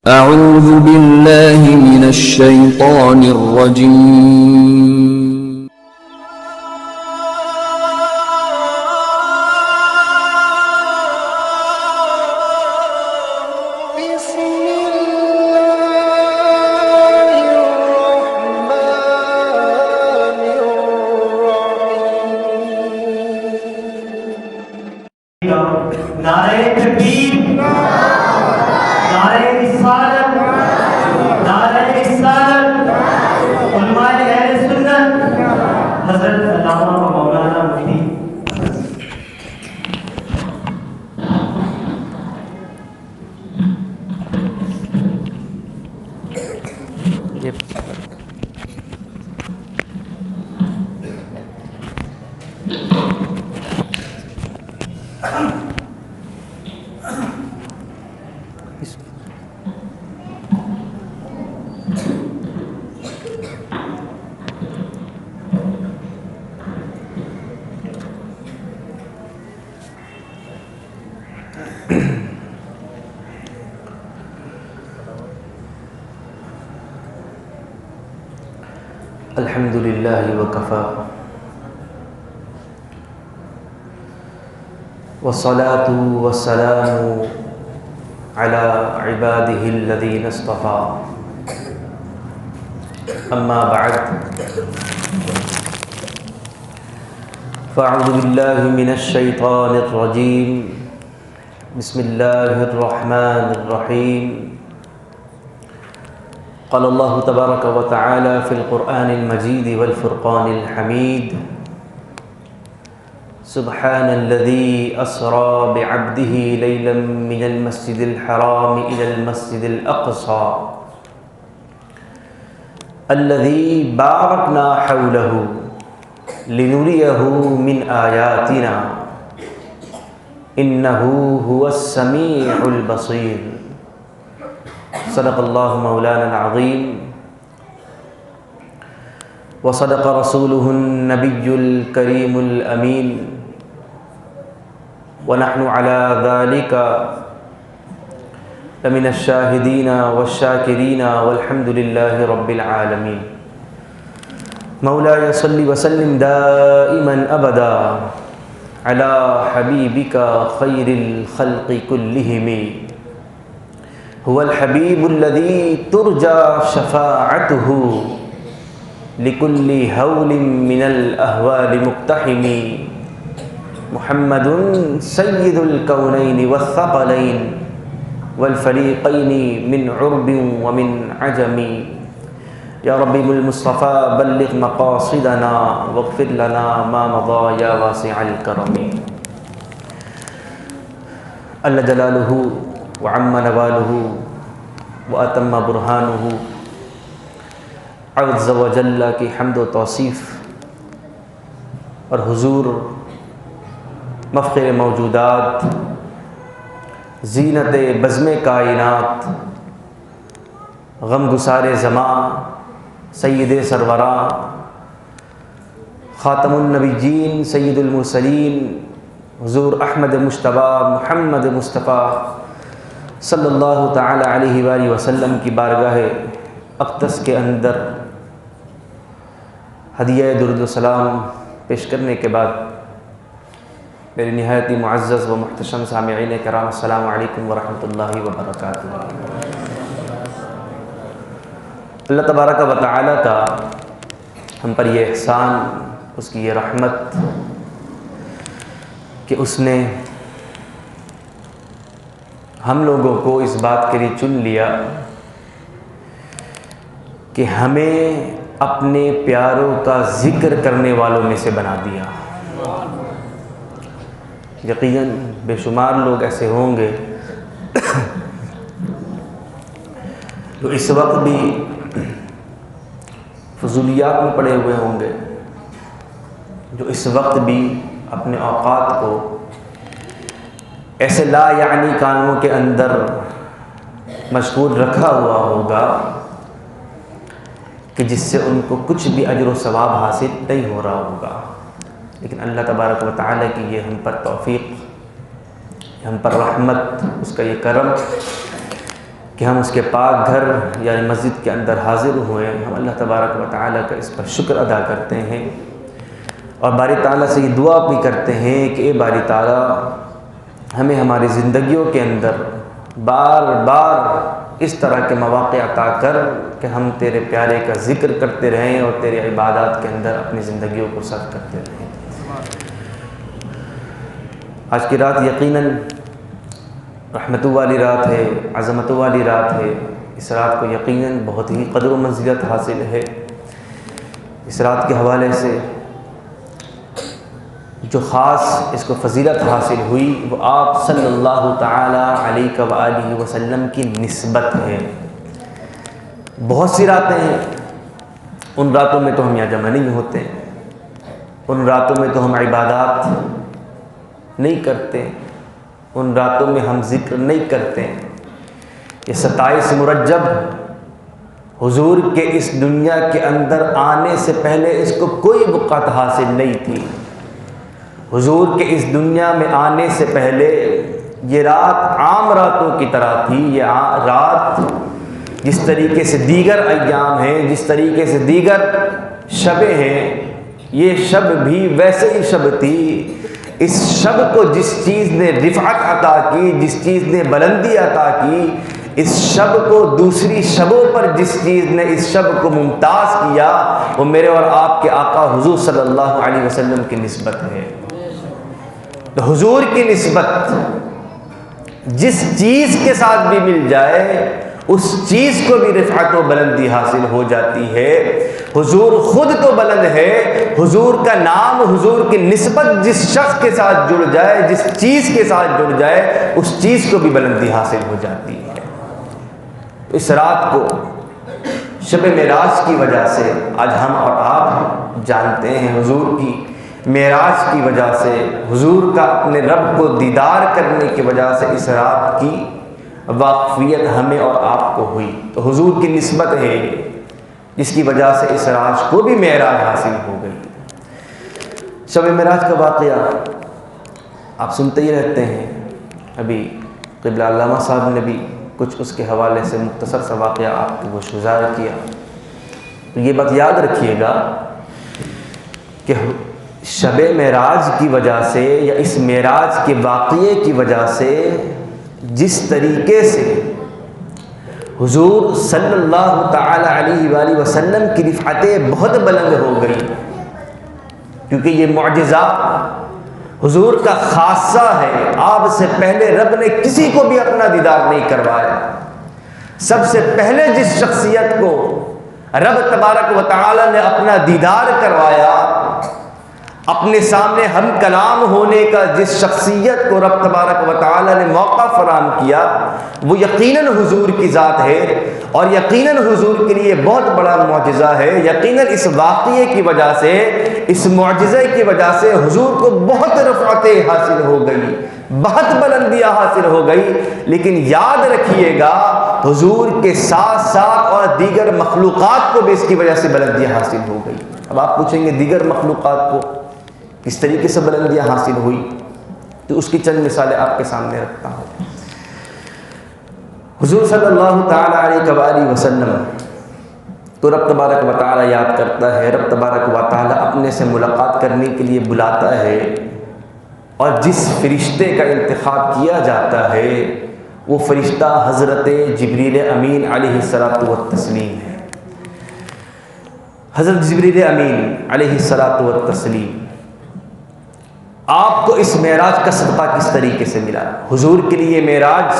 أعوذ بالله من الشيطان الرجيم. بسم الله الرحمن الرحيم. نعرہ تکبیر، نعرہ رسالت، نعرہ رسالت، علماء اہل سنت، حضرت علامہ و مولانا مفتی الحمد للہ وکفا والصلاة والسلام على عباده الذين اصطفى اما بعد فاعوذ باللہ من الشیطان الرجیم بسم اللہ الرحمن الرحیم قال الله تبارك وتعالى في القرآن المجيد والفرقان الحميد سبحان الذي أسرى بعبده ليلا من المسجد الحرام إلى المسجد الأقصى الذي باركنا حوله لنريه من آياتنا إنه هو السميع البصير صدق اللہ مولانا العظیم وصدق رسوله النبی الکریم الامین ونحن على ذلك لمن الشاہدین والشاکرین والحمد للہ رب العالمین مولاي صل وسلم دائما ابدا على حبیبک خیر الخلق كلهم هو الحبیب الذي ترجى شفاعته لكل هول من الأهوال مقتحم محمد سید الكونین والثقلین والفریقین من عرب ومن عجم یا رب بالمصطفى بلغ مقاصدنا واغفر لنا ما مضى یا واسع الكرم اللہ جلالہ وعم نوالہ واتم برہانہ عز و جل کی حمد و توصیف اور حضور مفخر موجودات زینت بزم کائنات غم گسار زمان سید سروراں خاتم النبیین سید المرسلین حضور احمد مجتبی محمد مصطفیٰ صلی اللہ تعالی علیہ وآلہ وسلم کی بارگاہ اقدس کے اندر ہدیہ درود و سلام پیش کرنے کے بعد میری نہایت معزز و محتشم سامعین کرام السلام علیکم ورحمۃ اللہ وبرکاتہ۔ اللہ تبارک و تعالی کا ہم پر یہ احسان، اس کی یہ رحمت کہ اس نے ہم لوگوں کو اس بات کے لیے چن لیا کہ ہمیں اپنے پیاروں کا ذکر کرنے والوں میں سے بنا دیا۔ یقیناً بے شمار لوگ ایسے ہوں گے جو اس وقت بھی فضولیات میں پڑے ہوئے ہوں گے، جو اس وقت بھی اپنے اوقات کو ایسے لا یعنی کاموں کے اندر مشغول رکھا ہوا ہوگا کہ جس سے ان کو کچھ بھی اجر و ثواب حاصل نہیں ہو رہا ہوگا، لیکن اللہ تبارک و تعالیٰ کی یہ ہم پر توفیق، ہم پر رحمت، اس کا یہ کرم کہ ہم اس کے پاک گھر یعنی مسجد کے اندر حاضر ہوئے، ہم اللہ تبارک و تعالیٰ کا اس پر شکر ادا کرتے ہیں اور باری تعالیٰ سے یہ دعا بھی کرتے ہیں کہ اے باری تعالیٰ ہمیں ہماری زندگیوں کے اندر بار بار اس طرح کے مواقع عطا کر کہ ہم تیرے پیارے کا ذکر کرتے رہیں اور تیرے عبادات کے اندر اپنی زندگیوں کو صرف کرتے رہیں۔ آج کی رات یقیناً رحمتوں والی رات ہے، عظمتوں والی رات ہے۔ اس رات کو یقیناً بہت ہی قدر و منزلت حاصل ہے۔ اس رات کے حوالے سے جو خاص اس کو فضیلت حاصل ہوئی وہ آپ صلی اللہ تعالی علیہ وآلہ وسلم کی نسبت ہے۔ بہت سی راتیں ہیں، ان راتوں میں تو ہم یہاں جمع نہیں ہوتے، ان راتوں میں تو ہم عبادات نہیں کرتے، ان راتوں میں ہم ذکر نہیں کرتے۔ یہ 27 مرجب حضور کے اس دنیا کے اندر آنے سے پہلے اس کو کوئی وقت حاصل نہیں تھی۔ حضور کے اس دنیا میں آنے سے پہلے یہ رات عام راتوں کی طرح تھی۔ یہ رات جس طریقے سے دیگر ایام ہیں، جس طریقے سے دیگر شبیں ہیں، یہ شب بھی ویسے ہی شب تھی۔ اس شب کو جس چیز نے رفعت عطا کی، جس چیز نے بلندی عطا کی، اس شب کو دوسری شبوں پر جس چیز نے اس شب کو ممتاز کیا، وہ میرے اور آپ کے آقا حضور صلی اللہ علیہ وسلم کی نسبت ہے۔ تو حضور کی نسبت جس چیز کے ساتھ بھی مل جائے اس چیز کو بھی رفعت و بلندی حاصل ہو جاتی ہے۔ حضور خود تو بلند ہے، حضور کا نام، حضور کی نسبت جس شخص کے ساتھ جڑ جائے، جس چیز کے ساتھ جڑ جائے، اس چیز کو بھی بلندی حاصل ہو جاتی ہے۔ اس رات کو شب معراج کی وجہ سے آج ہم اور آپ جانتے ہیں، حضور کی معراج کی وجہ سے، حضور کا اپنے رب کو دیدار کرنے کی وجہ سے اس رات کی واقفیت ہمیں اور آپ کو ہوئی۔ تو حضور کی نسبت ہے جس کی وجہ سے اس رات کو بھی معراج حاصل ہو گئی۔ شب معراج کا واقعہ آپ سنتے ہی رہتے ہیں، ابھی قبلہ علامہ صاحب نے بھی کچھ اس کے حوالے سے مختصر سا واقعہ آپ کو گوش گزار کیا۔ تو یہ بات یاد رکھیے گا کہ شب معراج کی وجہ سے یا اس معراج کے واقعے کی وجہ سے جس طریقے سے حضور صلی اللہ تعالی علیہ وآلہ وسلم کی رفعتیں بہت بلند ہو گئی، کیونکہ یہ معجزہ حضور کا خاصہ ہے۔ آپ سے پہلے رب نے کسی کو بھی اپنا دیدار نہیں کروایا۔ سب سے پہلے جس شخصیت کو رب تبارک و تعالی نے اپنا دیدار کروایا، اپنے سامنے ہم کلام ہونے کا جس شخصیت کو رب تبارک و تعالی نے موقع فراہم کیا، وہ یقیناً حضور کی ذات ہے، اور یقیناً حضور کے لیے بہت بڑا معجزہ ہے۔ یقیناً اس واقعے کی وجہ سے، اس معجزے کی وجہ سے حضور کو بہت رفعتیں حاصل ہو گئی، بہت بلندیاں حاصل ہو گئی۔ لیکن یاد رکھیے گا حضور کے ساتھ ساتھ اور دیگر مخلوقات کو بھی اس کی وجہ سے بلندیاں حاصل ہو گئی۔ اب آپ پوچھیں گے دیگر مخلوقات کو کس طریقے سے بلندیاں حاصل ہوئی، تو اس کی چند مثالیں آپ کے سامنے رکھتا ہوں۔ حضور صلی اللہ تعالی علیہ وآلہ وسلم تو رب تبارک و تعالی یاد کرتا ہے، رب تبارک و تعالی اپنے سے ملاقات کرنے کے لیے بلاتا ہے، اور جس فرشتے کا انتخاب کیا جاتا ہے وہ فرشتہ حضرت جبریل امین علیہ الصلاۃ والتسلیم ہے۔ حضرت جبریل امین علیہ الصلاۃ والتسلیم آپ کو اس معراج کا صدقہ کس طریقے سے ملا؟ حضور کے لیے معراج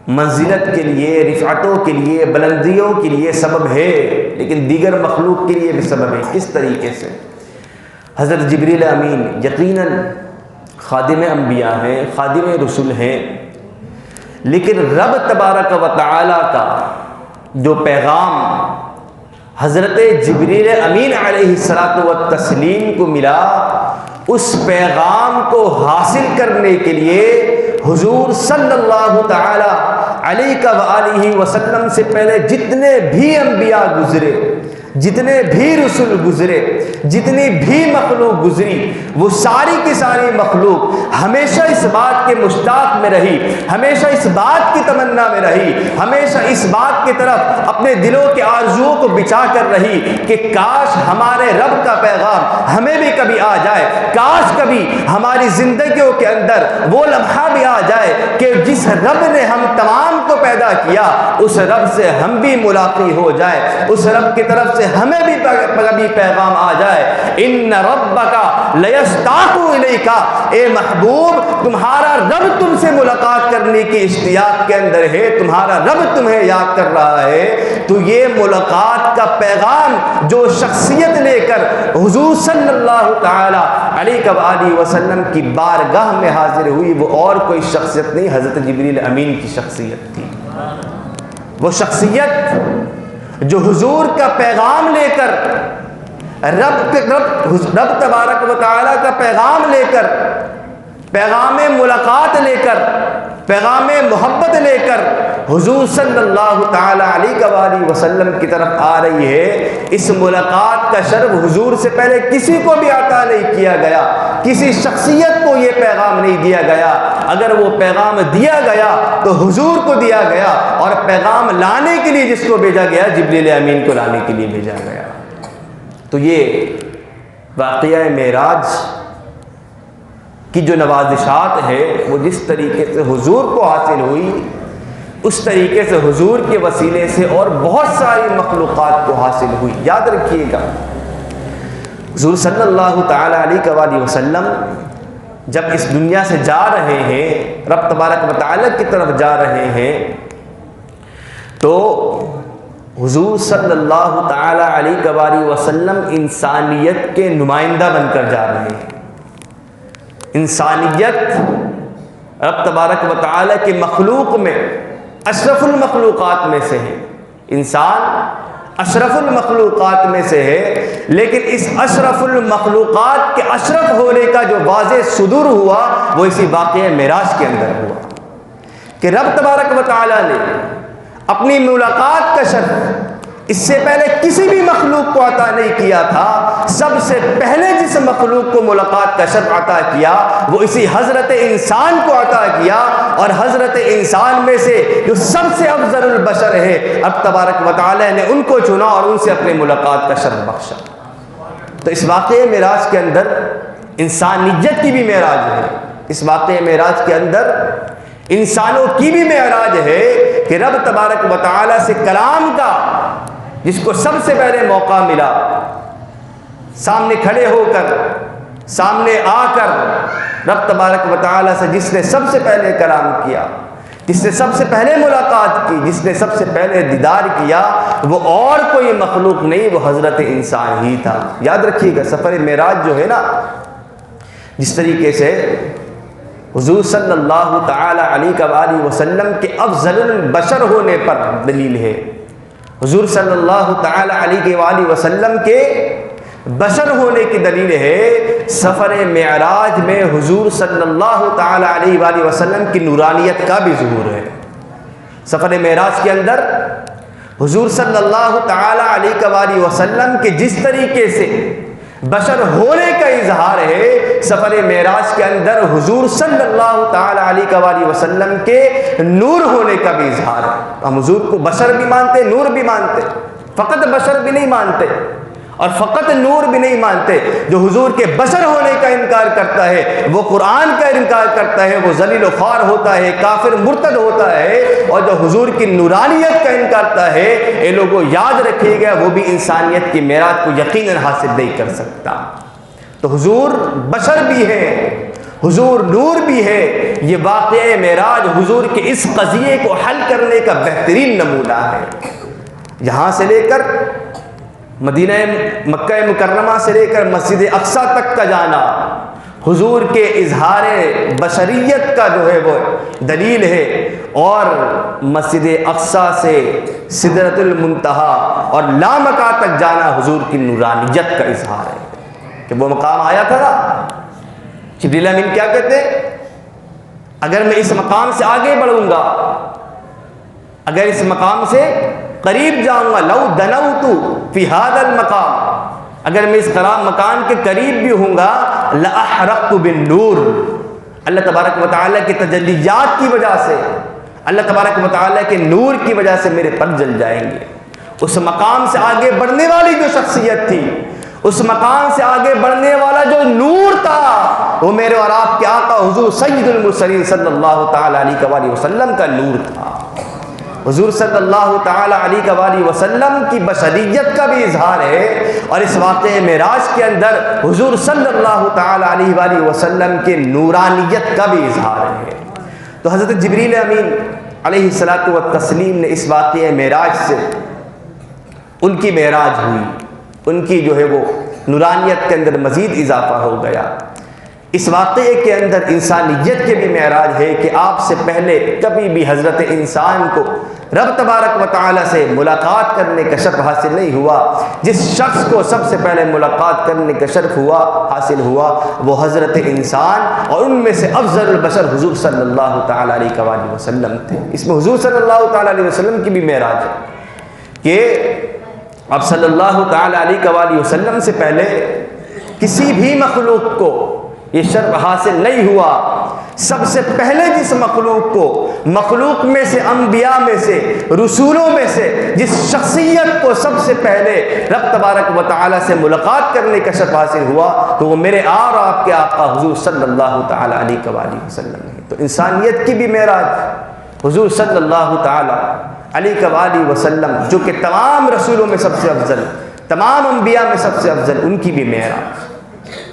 منزلت کے لیے، رفعتوں کے لیے، بلندیوں کے لیے سبب ہے، لیکن دیگر مخلوق کے لیے بھی سبب ہے۔ کس طریقے سے؟ حضرت جبریل امین یقیناً خادم انبیاء ہیں، خادم رسول ہیں، لیکن رب تبارک و تعالی کا جو پیغام حضرت جبریل امین علیہ الصلاۃ والتسلیم کو ملا، اس پیغام کو حاصل کرنے کے لیے حضور صلی اللہ تعالی علیہ وآلہ وسلم سے پہلے جتنے بھی انبیاء گزرے، جتنے بھی رسول گزرے، جتنی بھی مخلوق گزری، وہ ساری کی ساری مخلوق ہمیشہ اس بات کے مشتاق میں رہی، ہمیشہ اس بات کی تمنا میں رہی، ہمیشہ اس بات کی طرف اپنے دلوں کے آرزوؤں کو بچا کر رہی کہ کاش ہمارے رب کا پیغام ہمیں بھی کبھی آ جائے، کاش کبھی ہماری زندگیوں کے اندر وہ لمحہ بھی آ جائے کہ جس رب نے ہم تمام کو پیدا کیا اس رب سے ہم بھی ملاقات ہو جائے، اس رب کی طرف سے ہمیں بھی کبھی پیغام آ جائے۔ ان ربک لیشتاق الیک، اے محبوب تمہارا رب تم سے ملاقات کرنے کی اشتیاق کے اندر ہے، تمہارا رب تمہیں یاد کر رہا ہے۔ تو یہ ملاقات کا پیغام جو شخصیت لے کر حضور صلی اللہ تعالی علیہ وآلہ وسلم کی بارگاہ میں حاضر ہوئی، وہ اور کوئی شخصیت نہیں، حضرت جبریل امین کی شخصیت تھی۔ وہ شخصیت جو حضور کا پیغام لے کر رب تبارک و تعالیٰ کا پیغام لے کر، پیغام ملاقات لے کر، پیغام محبت لے کر حضور صلی اللہ تعالیٰ علیہ وآلہ وسلم کی طرف آ رہی ہے۔ اس ملاقات کا شرف حضور سے پہلے کسی کو بھی عطا نہیں کیا گیا، کسی شخصیت کو یہ پیغام نہیں دیا گیا۔ اگر وہ پیغام دیا گیا تو حضور کو دیا گیا، اور پیغام لانے کے لیے جس کو بھیجا گیا جبریل امین کو لانے کے لیے بھیجا گیا۔ تو یہ واقعہ معراج کی جو نوازشات ہے وہ جس طریقے سے حضور کو حاصل ہوئی، اس طریقے سے حضور کے وسیلے سے اور بہت ساری مخلوقات کو حاصل ہوئی۔ یاد رکھیے گا حضور صلی اللہ تعالی علیہ وآلہ وسلم جب اس دنیا سے جا رہے ہیں، رب تبارک و تعالی کی طرف جا رہے ہیں، تو حضور صلی اللہ تعالی علیہ وآلہ وسلم انسانیت کے نمائندہ بن کر جا رہے ہیں۔ انسانیت رب تبارک و تعالی کے مخلوق میں اشرف المخلوقات میں سے ہے، انسان اشرف المخلوقات میں سے ہے، لیکن اس اشرف المخلوقات کے اشرف ہونے کا جو واضح صدور ہوا وہ اسی واقعہ معراج کے اندر ہوا کہ رب تبارک و تعالی نے اپنی ملاقات کا شرف اس سے پہلے کسی بھی مخلوق کو عطا نہیں کیا تھا۔ سب سے پہلے جس مخلوق کو ملاقات کا شرف عطا کیا وہ اسی حضرت انسان کو عطا کیا، اور حضرت انسان میں سے جو سب سے افضل البشر ہے اب تبارک و تعالی نے ان کو چنا اور ان سے اپنے ملاقات کا شرف بخشا۔ تو اس واقعہ معراج کے اندر انسانیت کی بھی معراج ہے، اس واقعہ معراج کے اندر انسانوں کی بھی معراج ہے کہ رب تبارک و تعالی سے کلام کا جس کو سب سے پہلے موقع ملا، سامنے کھڑے ہو کر، سامنے آ کر رب تبارک و تعالی سے جس نے سب سے پہلے کلام کیا، جس نے سب سے پہلے ملاقات کی، جس نے سب سے پہلے دیدار کیا، وہ اور کوئی مخلوق نہیں، وہ حضرت انسان ہی تھا۔ یاد رکھیے گا سفر معراج جو ہے نا، جس طریقے سے حضور صلی اللہ تعالی علیہ وآلہ وسلم کے افضل البشر ہونے پر دلیل ہے، حضور صلی اللہ تعالی علیہ وآلہ وسلم کے بشر ہونے کی دلیل ہے سفر معراج میں حضور صلی اللہ تعالی علیہ وآلہ وسلم کی نورانیت کا بھی ظہور ہے۔ سفر معراج کے اندر حضور صلی اللہ تعالی علیہ وآلہ وسلم کے جس طریقے سے بشر ہونے کا اظہار ہے، سفر معراج کے اندر حضور صلی اللہ تعالی علیہ وآلہ وسلم کے نور ہونے کا بھی اظہار ہے۔ ہم حضور کو بشر بھی مانتے، نور بھی مانتے، فقط بشر بھی نہیں مانتے اور فقط نور بھی نہیں مانتے۔ جو حضور کے بشر ہونے کا انکار کرتا ہے وہ قرآن کا انکار کرتا ہے، وہ ذلیل و خوار ہوتا ہے، کافر مرتد ہوتا ہے، اور جو حضور کی نورانیت کا انکار کرتا ہے، اے لوگوں یاد رکھیے گا وہ بھی انسانیت کی معراج کو یقیناً حاصل نہیں کر سکتا۔ تو حضور بشر بھی ہے، حضور نور بھی ہے۔ یہ واقعہ معراج حضور کے اس قضیے کو حل کرنے کا بہترین نمونہ ہے۔ یہاں سے لے کر مدینہ مکہ مکرمہ سے لے کر مسجد اقصیٰ تک کا جانا حضور کے اظہار بشریت کا جو ہے وہ دلیل ہے، اور مسجد اقصیٰ سے سدرۃ المنتہا اور لامکہ تک جانا حضور کی نورانیت کا اظہار ہے کہ وہ مقام آیا تھا نا، جبریل امین کیا کہتے ہیں، اگر میں اس مقام سے آگے بڑھوں گا، اگر اس مقام سے قریب جاؤں گا، لو دنوت فی ھذا المقام، اگر میں اس مکان کے قریب بھی ہوں گا، لاحرقت بالنور، اللہ تبارک و تعالیٰ کے تجلیات کی وجہ سے، اللہ تبارک و تعالیٰ کے نور کی وجہ سے میرے پر جل جائیں گے۔ اس مقام سے آگے بڑھنے والی جو شخصیت تھی، اس مقام سے آگے بڑھنے والا جو نور تھا، وہ میرے اور آپ کے آقا حضور سید المرسلین صلی اللہ تعالیٰ علیہ وآلہ وسلم کا نور تھا۔ حضور صلی اللہ تعالیٰ علیہ وآلہ وسلم کی بشریت کا بھی اظہار ہے، اور اس واقعہ معراج کے اندر حضور صلی اللہ تعالیٰ علیہ وآلہ وسلم کے نورانیت کا بھی اظہار ہے۔ تو حضرت جبریل امین علیہ الصلاۃ والتسلیم نے اس واقعہ معراج سے ان کی معراج ہوئی، ان کی جو ہے وہ نورانیت کے اندر مزید اضافہ ہو گیا۔ اس واقعے کے اندر انسانیت کے بھی معراج ہے کہ آپ سے پہلے کبھی بھی حضرت انسان کو رب تبارک و تعالیٰ سے ملاقات کرنے کا شرف حاصل نہیں ہوا۔ جس شخص کو سب سے پہلے ملاقات کرنے کا شرف حاصل ہوا وہ حضرت انسان، اور ان میں سے افضل البشر حضور صلی اللہ تعالیٰ علیہ وآلہ وسلم تھے۔ اس میں حضور صلی اللہ تعالیٰ علیہ وسلم کی بھی معراج ہے کہ اب صلی اللہ تعالیٰ علیہ وآلہ وسلم سے پہلے کسی بھی مخلوق کو یہ شرف حاصل نہیں ہوا۔ سب سے پہلے جس مخلوق کو، مخلوق میں سے، انبیاء میں سے، رسولوں میں سے جس شخصیت کو سب سے پہلے رب تبارک و تعالیٰ سے ملاقات کرنے کا شرف حاصل ہوا تو وہ میرے اور آپ کے آقا حضور صلی اللہ تعالیٰ علیہ وآلہ وسلم ہے۔ تو انسانیت کی بھی معراج حضور صلی اللہ تعالیٰ علیہ وآلہ وسلم، جو کہ تمام رسولوں میں سب سے افضل، تمام انبیاء میں سب سے افضل، ان کی بھی معراج۔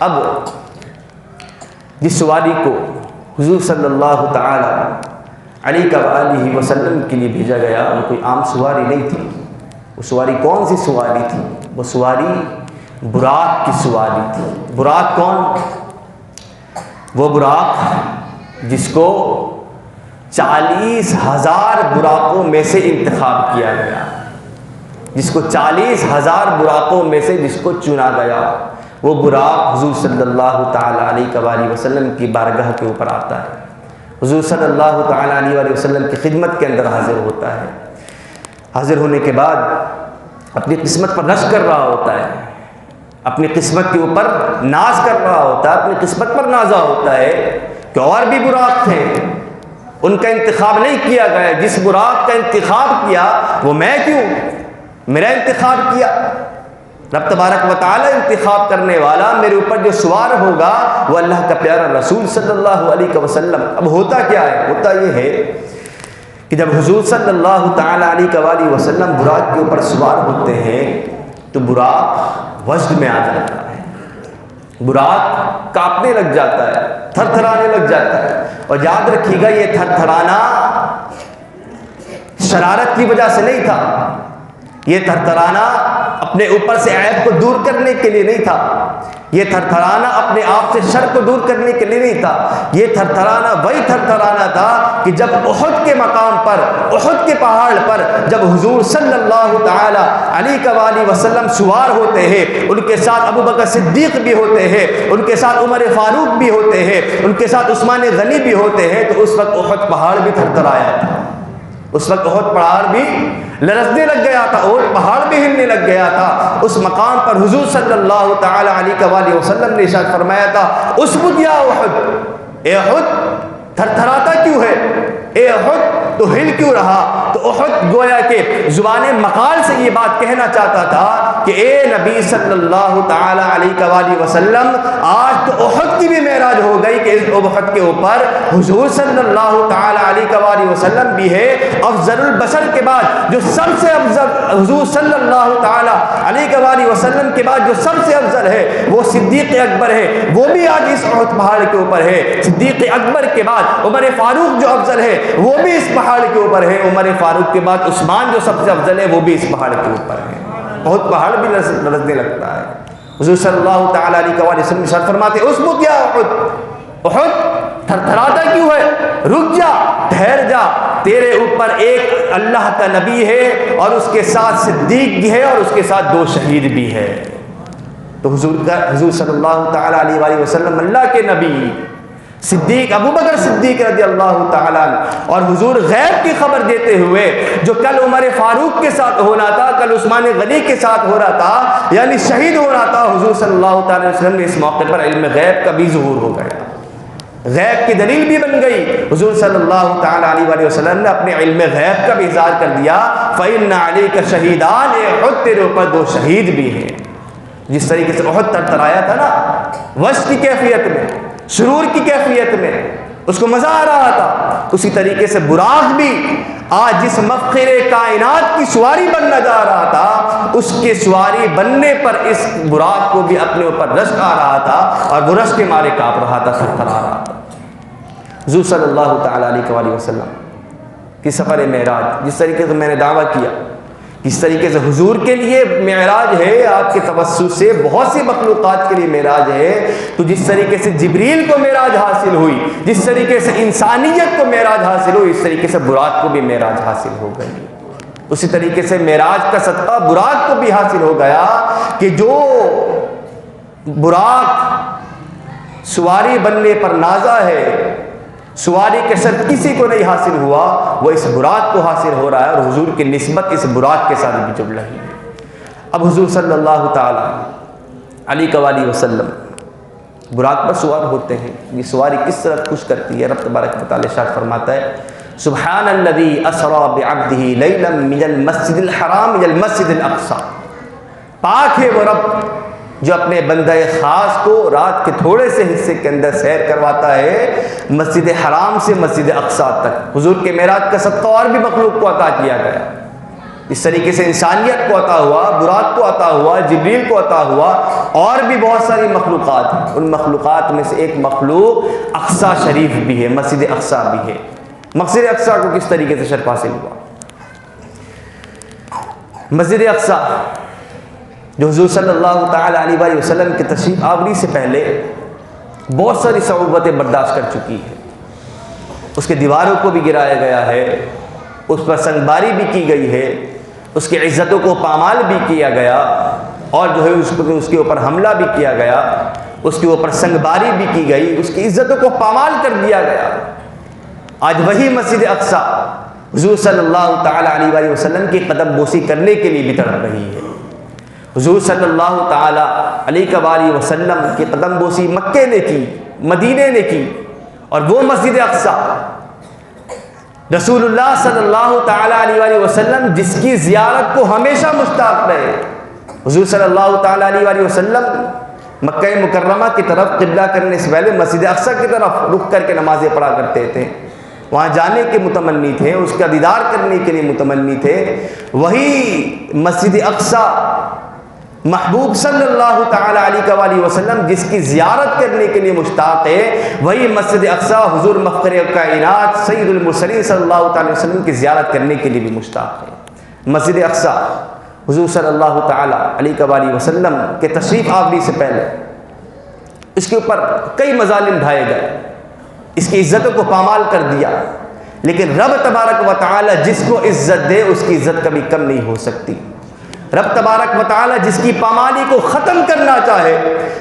اب جس سواری کو حضور صلی اللہ تعالیٰ علیہ وآلہ وسلم کے لیے بھیجا گیا وہ کوئی عام سواری نہیں تھی۔ وہ سواری کون سی سواری تھی؟ وہ سواری براق کی سواری تھی۔ براق کون؟ وہ براق جس کو 40,000 براقوں میں سے انتخاب کیا گیا، جس کو 40,000 براقوں میں سے جس کو چنا گیا، وہ براق حضور صلی اللہ تعالیٰ علیہ وآلہ وسلم کی بارگاہ کے اوپر آتا ہے، حضور صلی اللہ تعالیٰ علیہ وآلہ وسلم کی خدمت کے اندر حاضر ہوتا ہے۔ حاضر ہونے کے بعد اپنی قسمت پر رشک کر رہا ہوتا ہے، اپنی قسمت کے اوپر ناز کر رہا ہوتا ہے، اپنی قسمت پر نازا ہوتا ہے کہ اور بھی براق تھے، ان کا انتخاب نہیں کیا گیا، جس براق کا انتخاب کیا وہ میں کیوں، میرا انتخاب کیا، رب تبارک و تعالیٰ انتخاب کرنے والا، میرے اوپر جو سوار ہوگا وہ اللہ کا پیارا رسول صلی اللہ علیہ وسلم۔ اب ہوتا کیا ہے؟ ہوتا یہ ہے کہ جب حضور صلی اللہ تعالیٰ علیہ وآلہ وسلم براق کے اوپر سوار ہوتے ہیں تو براق وجد میں آ جاتا ہے، براق کانپنے لگ جاتا ہے، تھر تھرانے لگ جاتا ہے۔ اور یاد رکھیے گا یہ تھر تھرانا شرارت کی وجہ سے نہیں تھا، یہ تھر تھرانا اپنے اوپر سے عیب کو دور کرنے کے لیے نہیں تھا، یہ تھر تھرانا اپنے آپ سے شر کو دور کرنے کے لیے نہیں تھا، یہ تھر تھرانا وہی تھر تھرانا تھا کہ جب احد کے مقام پر، احد کے پہاڑ پر جب حضور صلی اللہ تعالی علیہ وآلہ وسلم سوار ہوتے ہیں، ان کے ساتھ ابو بکر صدیق بھی ہوتے ہیں، ان کے ساتھ عمر فاروق بھی ہوتے ہیں، ان کے ساتھ عثمان غنی بھی ہوتے ہیں، تو اس وقت احد پہاڑ بھی تھر تھرایا تھا، اس وقت احد پہاڑ بھی لرزنے لگ گیا تھا، احد پہاڑ بھی ہلنے لگ گیا تھا۔ اس مقام پر حضور صلی اللہ تعالی علیہ وآلہ وسلم نے ارشاد فرمایا تھا، اسبت یا احد، اے احد تھر تھراتا کیوں ہے، اے احد تو ہل کیوں رہا؟ تو احد گویا کہ زبان مقال سے یہ بات کہنا چاہتا تھا کہ اے نبی صلی اللہ تعالی علیہ وآلہ وسلم، آج تو احد کی بھی معراج ہو گئی کہ اس احد کے اوپر حضور صلی اللہ تعالی علیہ وآلہ وسلم بھی ہے، افضل البشر کے بعد جو سب سے افضل، حضور صلی اللہ تعالی علیہ وآلہ وسلم کے بعد جو سب سے افضل ہے وہ صدیق اکبر ہے، وہ بھی آج اس احد پہاڑ کے اوپر ہے۔ صدیق اکبر کے بعد عمر فاروق جو افضل ہے وہ بھی اس پہاڑ کے اوپر ہے، عمر فاروق کے بعد عثمان جو سب سے افضل ہے وہ بھی اس پہاڑ کے اوپر ہے۔ بہت پہاڑ بھی لرزنے لگتا ہے۔ حضور صلی اللہ تعالی علیہ وآلہ وسلم ارشاد فرماتے، اسبت یا احد، احد تھر تھراتا کیوں ہے، رک جا، ٹھہر جا، تیرے اوپر ایک اللہ کا نبی ہے اور اس کے ساتھ صدیق بھی ہے اور اس کے ساتھ 2 شہید بھی ہے۔ تو حضور صلی اللہ تعالی علیہ وآلہ وسلم اللہ کے نبی، صدیق ابو بکر صدیق رضی اللہ تعالیٰ عنہ، اور حضور غیب کی خبر دیتے ہوئے جو کل عمر فاروق کے ساتھ ہونا تھا، کل عثمان غنی کے ساتھ ہو رہا تھا، یعنی شہید ہو رہا تھا، حضور صلی اللہ تعالی وسلم نے اس موقع پر علم غیب کا بھی ظہور ہو گیا، غیب کی دلیل بھی بن گئی۔ حضور صلی اللہ تعالی علیہ وسلم نے اپنے علم غیب کا بھی اظہار کر دیا، فَإِنَّ عَلَيْكَ شَهِيدَانِ، احد تیرے اوپر 2 شہید بھی ہیں۔ جس طریقے سے احد ترترایا تھا نا، وش کی کیفیت میں، سرور کی کیفیت میں، اس کو مزہ آ رہا تھا، اسی طریقے سے براق بھی آج جس مفخر کائنات کی سواری بننا جا رہا تھا، اس کے سواری بننے پر اس براق کو بھی اپنے اوپر رشک آ رہا تھا، اور وہ رشک کے مارے کانپ رہا تھا، تھرتھرا رہا تھا۔ حضور صلی اللہ تعالی علیہ وسلم کی سفر معراج، جس طریقے سے میں نے دعویٰ کیا، اس طریقے سے حضور کے لیے معراج ہے، آپ کے توسط سے بہت سی مخلوقات کے لیے معراج ہے، تو جس طریقے سے جبریل کو معراج حاصل ہوئی، جس طریقے سے انسانیت کو معراج حاصل ہوئی، اس طریقے سے براق کو بھی معراج حاصل ہو گئی۔ اسی طریقے سے معراج کا صدقہ براق کو بھی حاصل ہو گیا کہ جو براق سواری بننے پر نازا ہے، سواری کے ساتھ کسی کو نہیں حاصل ہوا، وہ اس براق کو حاصل ہو رہا ہے، اور حضور کی نسبت اس براق کے ساتھ بھی جڑ رہی ہے۔ اب حضور صلی اللہ تعالی علیہ وسلم براق پر سوار ہوتے ہیں، یہ سواری کس طرح خوش کرتی ہے، رب تبارک و تعالی ارشاد فرماتا ہے، سبحان الذی اسری بعبدہ لیلا من المسجد الحرام الى المسجد الاقصی، پاک ہے وہ رب جو اپنے بندہ خاص کو رات کے تھوڑے سے حصے کے اندر سیر کرواتا ہے مسجد حرام سے مسجد اقصی تک۔ حضور کے معراج کا صدقہ اور بھی مخلوق کو عطا کیا گیا، اس طریقے سے انسانیت کو عطا ہوا، براق کو عطا ہوا، جبریل کو عطا ہوا، اور بھی بہت ساری مخلوقات ہیں۔ ان مخلوقات میں سے ایک مخلوق اقصی شریف بھی ہے، مسجد اقصی بھی ہے۔ مسجد اقصی کو کس طریقے سے شرف حاصل ہوا؟ مسجد اقصی جو حضور صلی اللہ تعالی علیہ وسلم کے تشریف آوری سے پہلے بہت ساری صعوبتیں برداشت کر چکی ہے، اس کے دیواروں کو بھی گرایا گیا ہے، اس پر سنگباری بھی کی گئی ہے، اس کی عزتوں کو پامال بھی کیا گیا، اور جو ہے اس کے اوپر حملہ بھی کیا گیا، اس کے اوپر سنگباری بھی کی گئی، اس کی عزتوں کو پامال کر دیا گیا۔ آج وہی مسجد اقصی حضور صلی اللہ تعالی علیہ وسلم کی قدم بوسی کرنے کے لیے بھی تڑپ رہی ہے۔ حضور صلی اللہ تعالی علیہ وسلم کی قدم بوسی مکے نے کی، مدینے نے کی، اور وہ مسجد اقصی رسول اللہ صلی اللہ تعالی علیہ وسلم جس کی زیارت کو ہمیشہ مشتاق رہے۔ حضور صلی اللہ تعالی علیہ وسلم مکہ مکرمہ کی طرف قبلہ کرنے سے پہلے مسجد اقصی کی طرف رک کر کے نمازیں پڑھا کرتے تھے، وہاں جانے کے متمنی تھے، اس کا دیدار کرنے کے لیے متمنی تھے۔ وہی مسجد اقصی محبوب صلی اللہ تعالی علیہ وسلم جس کی زیارت کرنے کے لیے مشتاق ہے، وہی مسجد اقصی حضور مفخر کائنات سید المرسلین صلی اللہ تعالی وسلم کی زیارت کرنے کے لیے بھی مشتاق ہے۔ مسجد اقصی حضور صلی اللہ تعالی علیہ وسلم کے تشریف آوری سے پہلے اس کے اوپر کئی مظالم ڈھائے گئے، اس کی عزتوں کو پامال کر دیا، لیکن رب تبارک و تعالی جس کو عزت دے اس کی عزت کبھی کم نہیں ہو سکتی۔ رب تبارک و تعالی جس کی پامالی کو ختم کرنا چاہے،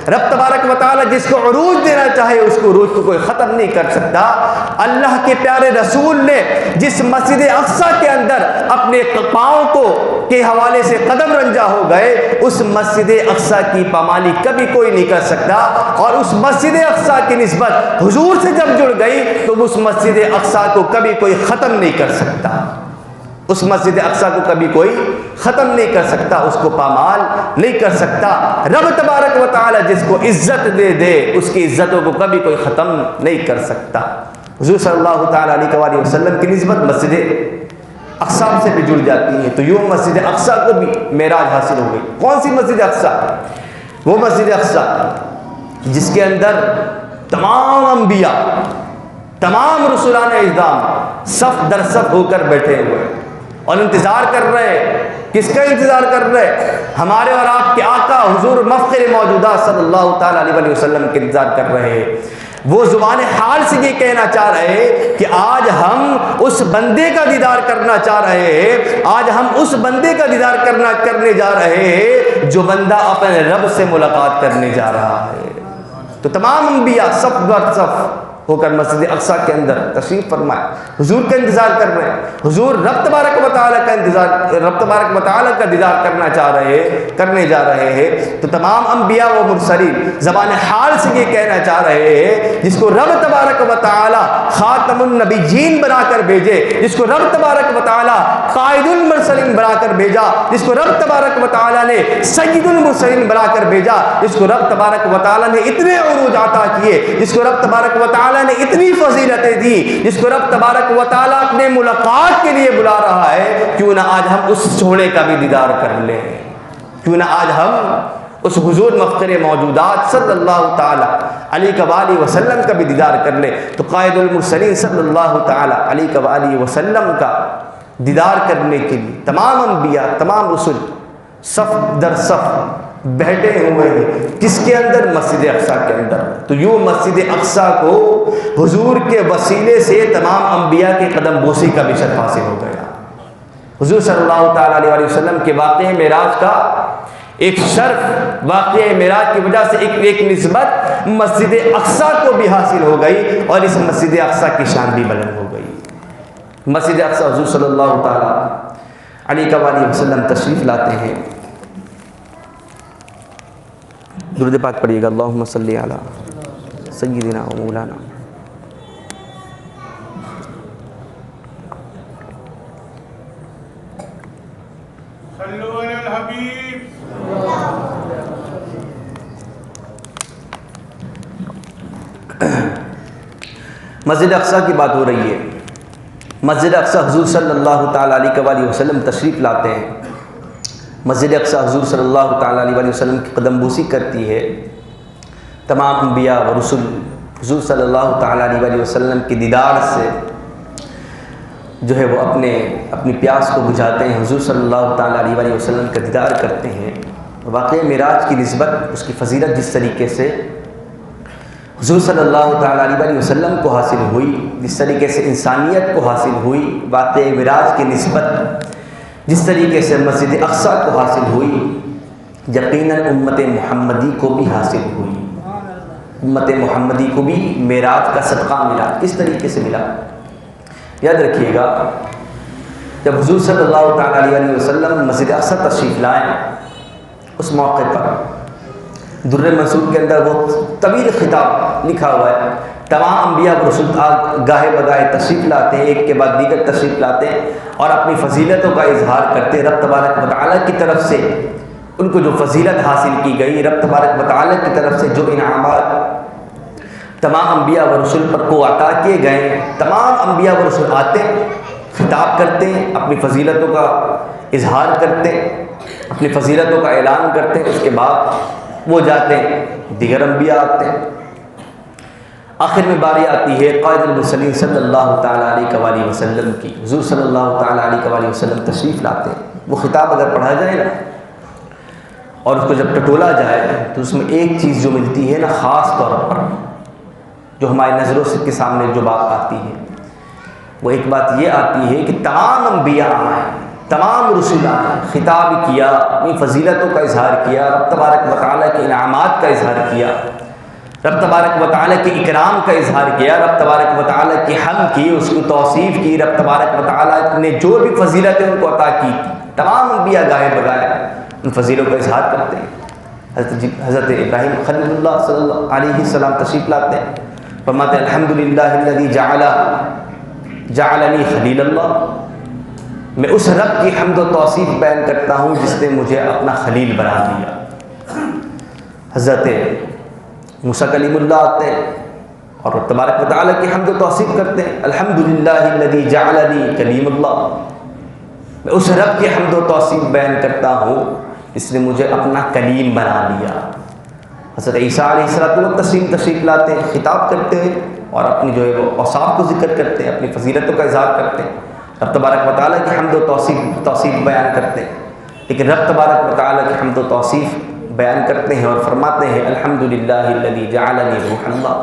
رب تبارک و تعالی جس کو عروج دینا چاہے، اس کو عروج کو کوئی ختم نہیں کر سکتا۔ اللہ کے پیارے رسول نے جس مسجد اقصی کے اندر اپنے پاؤں کو کے حوالے سے قدم رنجا ہو گئے، اس مسجد اقصی کی پامالی کبھی کوئی نہیں کر سکتا، اور اس مسجد اقصی کی نسبت حضور سے جب جڑ گئی تو اس مسجد اقصی کو کبھی کوئی ختم نہیں کر سکتا، اس مسجد اقصی کو کبھی کوئی ختم نہیں کر سکتا، اس کو پامال نہیں کر سکتا۔ رب تبارک و تعالی جس کو عزت دے دے اس کی عزتوں کو کبھی کوئی ختم نہیں کر سکتا۔ حضور صلی اللہ تعالی علیہ وسلم کی نسبت مسجد اقصی سے بھی جڑ جاتی ہے، تو یوں مسجد اقصی کو بھی معراج حاصل ہو گئی۔ کون سی مسجد اقصی؟ وہ مسجد اقصی جس کے اندر تمام انبیاء، تمام رسولان اعظام صف در صف ہو کر بیٹھے ہوئے اور انتظار کر رہے۔ کس کا انتظار کر رہے؟ ہمارے اور آپ کے آقا حضور مفخر موجودہ صلی اللہ تعالی علیہ وسلم کے انتظار کر رہے ہیں۔ وہ زبان حال سے یہ کہنا چاہ رہے کہ آج ہم اس بندے کا دیدار کرنا چاہ رہے ہیں، آج ہم اس بندے کا دیدار کرنے جا رہے ہیں جو بندہ اپنے رب سے ملاقات کرنے جا رہا ہے۔ تو تمام انبیاء صف در صف ہو کر مسجد اقصیٰ کے اندر تشریف فرمائے، حضور کا انتظار کر رہے ہیں، حضور رب تبارک و تعالیٰ کا دیدار کرنے جا رہے ہیں، تو تمام انبیاء و مرسلین زبان حال سے یہ کہنا چاہ رہے ہیں، جس کو رب تبارک و تعالیٰ خاتم النبیین بنا کر بھیجے، جس کو رب تبارک و تعالیٰ قائد المرسلین بنا کر بھیجا، جس کو رب تبارک و تعالیٰ نے سید المرسلین بنا کر بھیجا، جس کو رب تبارک و تعالیٰ نے اتنے عروج عطا کیے، جس کو رب تبارک و تعالیٰ نے اتنی فضیلتیں دی، جس کو رب تبارک و تعالیٰ اپنے ملاقات کے لیے بلا رہا ہے، کیوں نہ آج ہم اس سونے کا بھی دیدار کر لیں، کیوں نہ آج ہم اس حضور مفخر موجودات صلی اللہ تعالیٰ علیہ وآلہ وسلم کا بھی دیدار کر لیں۔ تو قائد المرسلین صلی اللہ تعالیٰ علیہ وآلہ وسلم کا دیدار کرنے کے لیے تمام انبیاء، تمام رسل صف در صف بیٹھے ہوئے ہیں، کس کے اندر؟ مسجد اقصیٰ کے اندر۔ تو یوں مسجد اقصیٰ کو حضور کے وسیلے سے تمام انبیاء کے قدم بوسی کا بھی شرف حاصل ہو گیا۔ حضور صلی اللہ تعالیٰ علیہ وسلم کے واقعہ معراج کا ایک شرف، واقعہ معراج کی وجہ سے ایک نسبت مسجد اقصیٰ کو بھی حاصل ہو گئی، اور اس مسجد اقصیٰ کی شان بھی بلند ہو گئی۔ مسجد اقصیٰ حضور صلی اللہ تعالیٰ علیہ وآلہ وسلم تشریف لاتے ہیں۔ درود پاک پڑھیے گا، اللہم صلی علی سیدنا و مولانا۔ صلو علی الحبیب۔ مسجد اقصیٰ کی بات ہو رہی ہے۔ مسجد اقصیٰ حضور صلی اللہ تعالیٰ علیہ وآلہ وسلم تشریف لاتے ہیں۔ مسجد اقصیٰ حضور صلی اللہ تعالیٰ علیہ وآلہ وسلم کی قدم بوسی کرتی ہے۔ تمام انبیاء و رسل حضور صلی اللہ تعالیٰ علیہ وآلہ وسلم کی دیدار سے جو ہے وہ اپنی پیاس کو بجھاتے ہیں، حضور صلی اللہ تعالیٰ علیہ وآلہ وسلم کا دیدار کرتے ہیں۔ واقعہ معراج کی نسبت، اس کی فضیلت جس طریقے سے حضور صلی اللہ تعالیٰ علیہ وآلہ وسلم کو حاصل ہوئی، جس طریقے سے انسانیت کو حاصل ہوئی، واقعہ معراج کی نسبت جس طریقے سے مسجد اقصیٰ کو حاصل ہوئی، یقیناً امت محمدی کو بھی حاصل ہوئی۔ امت محمدی کو بھی معراج کا صدقہ ملا۔ کس طریقے سے ملا؟ یاد رکھیے گا، جب حضور صلی اللہ تعالیٰ علیہ وسلم مسجد اقصیٰ تشریف لائیں، اس موقع پر در منصور کے اندر وہ طویل خطاب لکھا ہوا ہے۔ تمام انبیاء و رسول گاہے بگاہے تشریف لاتے ہیں، ایک کے بعد دیگر تشریف لاتے ہیں، اور اپنی فضیلتوں کا اظہار کرتے ہیں۔ رب تبارک و تعالیٰ کی طرف سے ان کو جو فضیلت حاصل کی گئی، رب تبارک و تعالیٰ کی طرف سے جو انعامات تمام انبیاء و رسول پر کو عطا کیے گئے، تمام انبیاء و رسول آتے ہیں، خطاب کرتے ہیں، اپنی فضیلتوں کا اظہار کرتے ہیں، اپنی فضیلتوں کا اعلان کرتے ہیں، اس کے بعد وہ جاتے ہیں، دیگر انبیاء آتے ہیں۔ آخر میں باری آتی ہے قائد المرسلین صلی اللہ تعالیٰ علیہ وآلہ وسلم کی۔ حضور صلی اللہ تعالیٰ علیہ وآلہ وسلم تشریف لاتے ہیں۔ وہ خطاب اگر پڑھا جائے نا، اور اس کو جب ٹٹولا جائے، تو اس میں ایک چیز جو ملتی ہے نا، خاص طور پر جو ہماری نظروں کے سامنے جو بات آتی ہے، وہ ایک بات یہ آتی ہے کہ تمام انبیاء آئے، تمام رسول آئے، خطاب کیا، اپنی فضیلتوں کا اظہار کیا، رب تبارک و تعالیٰ کے انعامات کا اظہار کیا، رب تبارک و تعالیٰ کے اکرام کا اظہار کیا، رب تبارک و تعالیٰ کی حمد کی، اس کو توصیف کی، رب تبارک و تعالیٰ نے جو بھی فضیلتیں ان کو عطا کی، تمام انبیاء گاہے بگاہے ان فضیلوں کا اظہار کرتے ہیں۔ حضرت ابراہیم خلیل اللہ صلی اللہ علیہ وسلم تشریف لاتے ہیں، فرماتے ہیں الحمدللہ الذی جعلنی خلیل اللہ، میں اس رب کی حمد و توصیف بیان کرتا ہوں جس نے مجھے اپنا خلیل بنا دیا۔ حضرت موسیٰ کلیم اللہ آتے ہیں اور رب تبارک و تعالیٰ کی حمد و توصیف کرتے ہیں، الحمدللہ الذی جعلنی کلیم اللہ، میں اس رب کی حمد و توصیف بیان کرتا ہوں جس نے مجھے اپنا کلیم بنا لیا۔ حضرت عیسیٰ علیہ السلام تشریف لاتے ہیں، خطاب کرتے ہیں، اور اپنی جو ہے وہ اوصاف کو ذکر کرتے ہیں، اپنی فضیلتوں کا اظہار کرتے ہیں، رب تبارک و تعالیٰ کی حمد و توصیف بیان کرتے ہیں۔ لیکن رب تبارک و تعالیٰ کی حمد و توصیف بیان کرتے ہیں اور فرماتے ہیں الحمدللہ الذی جعلنی روح اللہ،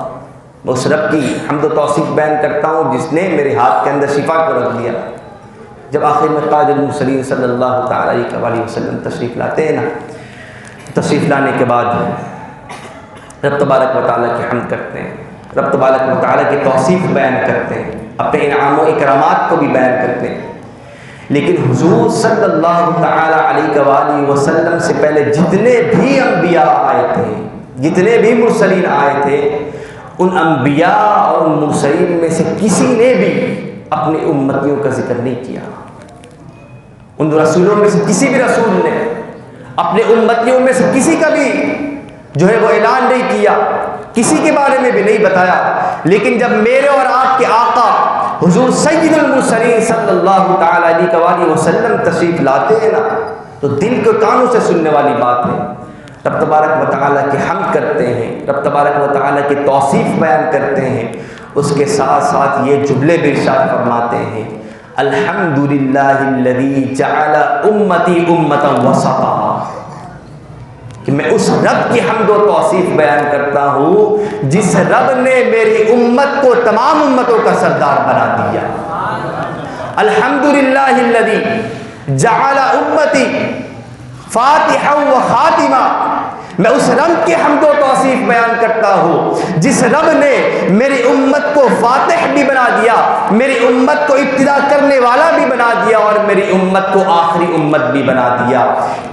میں اس رب کی حمد و توصیف بیان کرتا ہوں جس نے میرے ہاتھ کے اندر شفا کو رکھ دیا۔ جب آخر میں قائد المرسلین صلی اللہ تعالیٰ علیہ وسلم تشریف لاتے ہیں نا، تشریف لانے کے بعد رب تبارک و تعالیٰ کی حمد کرتے ہیں، رب تبارک و تعالیٰ کی توصیف بیان کرتے ہیں، اپنے انعام و اکرامات کو بھی بیان کرتے ہیں، لیکن حضور صلی اللہ تعالیٰ علیہ وآلہ وسلم سے پہلے جتنے بھی انبیاء آئے تھے، جتنے بھی مرسلین آئے تھے، ان انبیاء اور ان مرسلین میں سے کسی نے بھی اپنی امتیوں کا ذکر نہیں کیا۔ ان رسولوں میں سے کسی بھی رسول نے اپنے امتیوں میں سے کسی کا بھی جو ہے وہ اعلان نہیں کیا، کسی کے بارے میں بھی نہیں بتایا۔ لیکن جب میرے اور آپ کے آقا حضور سید المرسلین صلی اللہ تعالیٰ علیہ وآلہ وسلم تشریف لاتے ہیں نا، تو دل کے کانوں سے سننے والی بات ہے۔ رب تبارک و تعالیٰ کی حمد کرتے ہیں، رب تبارک و تعالیٰ کی توصیف بیان کرتے ہیں، اس کے ساتھ ساتھ یہ جملے بھی ارشاد فرماتے ہیں، الحمدللہ الذی جعل امتی امتا وسطا، کہ میں اس رب کی حمد و توصیف بیان کرتا ہوں جس رب نے میری امت کو تمام امتوں کا سردار بنا دیا۔ الحمدللہ الذی جعل امتی فاتحا و خاتمہ، میں اس رب کی حمد و توصیف بیان کرتا ہوں جس رب نے میری امت کو فاتح بھی بنا دیا، میری امت کو ابتدا کرنے والا بھی بنا دیا، اور میری امت کو آخری امت بھی بنا دیا۔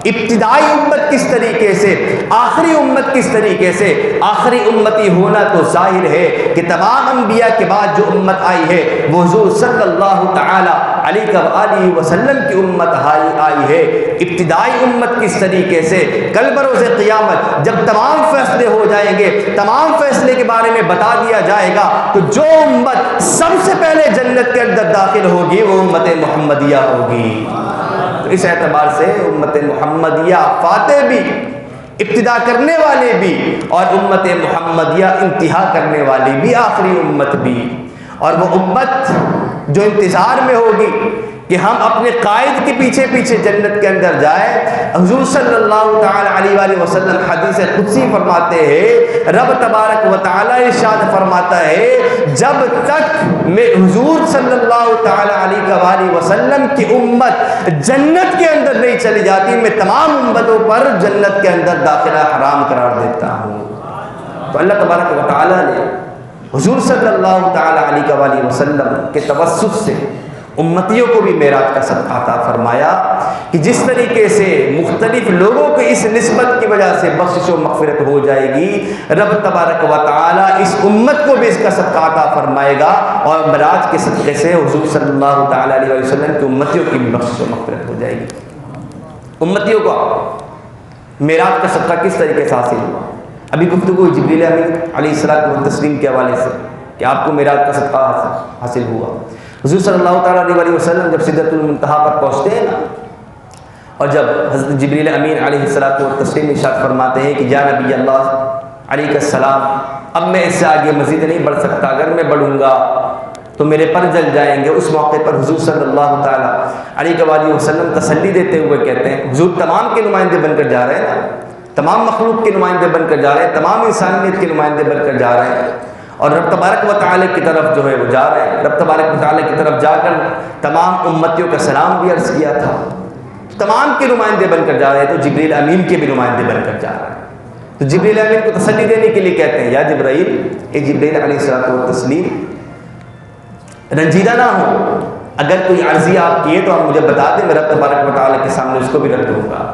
ابتدائی امت کس طریقے سے، آخری امت کس طریقے سے؟ آخری امتی ہونا تو ظاہر ہے کہ تمام انبیاء کے بعد جو امت آئی ہے وہ حضور صلی اللہ تعالی علیہ وآلہ وسلم کی امت آئی ہے۔ ابتدائی امت کس طریقے سے؟ کل بروز قیامت جب تمام فیصلے ہو جائیں گے، تمام فیصلے کے بارے میں بتا دیا جائے گا، تو جو امت سب سے پہلے جنت کے اندر داخل ہوگی وہ امت محمدیہ ہوگی۔ تو اس اعتبار سے امت محمدیہ فاتح بھی، ابتدا کرنے والے بھی، اور امت محمدیہ انتہا کرنے والی بھی، آخری امت بھی۔ اور وہ امت جو انتظار میں ہوگی کہ ہم اپنے قائد کے پیچھے پیچھے جنت کے اندر جائیں، حضور صلی اللہ تعالی علیہ وآلہ وسلم حدیث قدسی فرماتے ہیں، رب تبارک و تعالی ارشاد فرماتا ہے، جب تک میں حضور صلی اللہ تعالی علیہ وآلہ وسلم کی امت جنت کے اندر نہیں چلی جاتی، میں تمام امتوں پر جنت کے اندر داخلہ حرام قرار دیتا ہوں۔ تو اللہ تبارک و تعالی نے حضور صلی اللہ تعالی علیہ وآلہ وسلم کے توسط سے امتیوں کو بھی معراج کا صدقہ عطا فرمایا، کہ جس طریقے سے مختلف لوگوں کو اس نسبت کی وجہ سے بخشش و مغفرت ہو جائے گی، رب تبارک و تعالی اس امت کو بھی اس کا صدقہ عطا فرمائے گا، اور معراج کے صدقے سے حضور صلی اللہ تعالی علیہ وسلم کی امتیوں کی بھی بخشش و مغفرت ہو جائے گی۔ امتیوں کو معراج کا صدقہ کس طریقے سے حاصل ہوا؟ ابھی گفتگو جبریل امین علیہ الصلوۃ والتسلیم کے حوالے سے کہ آپ کو معراج کا صدقہ حاصل ہوا۔ حضور صلی اللہ تعالیٰ علیہ وسلم جب سدرۃ المنتہا پر پہنچتے ہیں نا، اور جب حضرت جبریل امین علیہ الصلوۃ والتسلیم ارشاد فرماتے ہیں کہ یا نبی اللہ علیہ السلام، اب میں اس سے آگے مزید نہیں بڑھ سکتا، اگر میں بڑھوں گا تو میرے پر جل جائیں گے۔ اس موقع پر حضور صلی اللہ تعالیٰ علیہ وآلہ وسلم تسلی دیتے ہوئے کہتے ہیں، حضور تمام کے نمائندے بن کر جا رہے ہیں نا، تمام مخلوق کے نمائندے بن کر جا رہے ہیں، تمام انسانیت کے نمائندے بن کر جا رہے ہیں، اور رب تبارک و تعالی کی طرف جو ہے وہ جا رہے ہیں۔ رب تبارک و تعالی کی طرف جا کر تمام امتیوں کا سلام بھی عرض کیا تھا، تمام کے نمائندے بن کر جا رہے ہیں، تو جبریل امین کے بھی نمائندے بن کر جا رہے ہیں۔ تو جبریل امین کو تسلی دینے کے لیے کہتے ہیں، یا جبرائیل، اے جبریل علیہ الصلوۃ والتسلیم، رنجیدہ نہ ہو، اگر کوئی عرضی آپ کی ہے تو آپ مجھے بتا دیں، میں رب تبارک و تعالی کے سامنے اس کو بھی رکھ دوں گا۔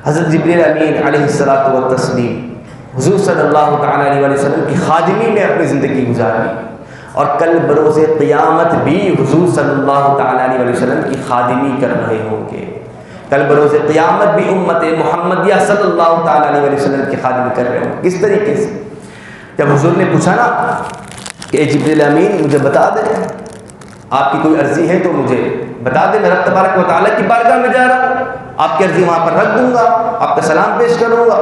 حضرت جبریل امین علیہ الصلوۃ والتسلیم حضور صلی اللہ تعالیٰ علیہ وسلم کی خادمی میں اپنی زندگی گزاری، اور کل بروز قیامت بھی حضور صلی اللہ تعالیٰ علیہ وسلم کی خادمی کر رہے ہوں گے۔ کل بروز قیامت بھی امت محمدیہ صلی اللہ تعالیٰ علیہ وسلم کی خادمی کر رہے ہوں گے۔ کس طریقے سے؟ جب حضور نے پوچھا نا کہ اے جبریل امین، مجھے بتا دیں، آپ کی کوئی عرضی ہے تو مجھے بتا دیں، میں رب تبارک و تعالیٰ کی بارگاہ میں جا رہا ہوں، آپ کی عرضی وہاں پر رکھ دوں گا، آپ کا سلام پیش کروں گا،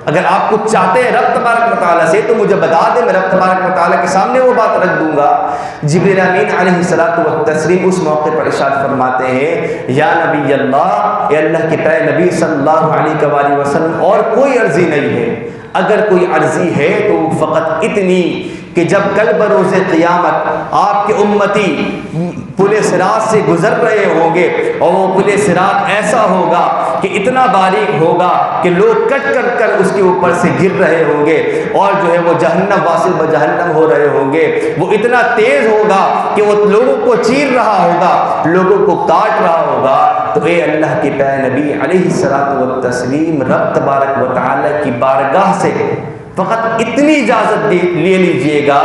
اگر آپ کچھ چاہتے ہیں رب تبارک و تعالیٰ سے تو مجھے بتا دیں، میں رب تبارک و تعالیٰ کے سامنے وہ بات رکھ دوں گا۔ جبریل امین علیہ الصلوۃ والتسلیم اس موقع پر ارشاد فرماتے ہیں، یا نبی اللہ، اے اللہ کے پیارے نبی صلی اللہ علیہ وآلہ وسلم، اور کوئی عرضی نہیں ہے، اگر کوئی عرضی ہے تو فقط اتنی کہ جب کل بروز قیامت آپ کے امتی پل صراط سے گزر رہے ہوں گے، اور وہ پل صراط ایسا ہوگا کہ اتنا باریک ہوگا کہ لوگ کٹ کٹ کر اس کے اوپر سے گر رہے ہوں گے اور جو ہے وہ جہنم واصل بجہنم ہو رہے ہوں گے، وہ اتنا تیز ہوگا کہ وہ لوگوں کو چیر رہا ہوگا، لوگوں کو کاٹ رہا ہوگا۔ تو اے اللہ کے پیارے نبی علیہ الصلوۃ والتسلیم، رب تبارک و تعالی کی بارگاہ سے فقط اتنی اجازت لے لیجئے گا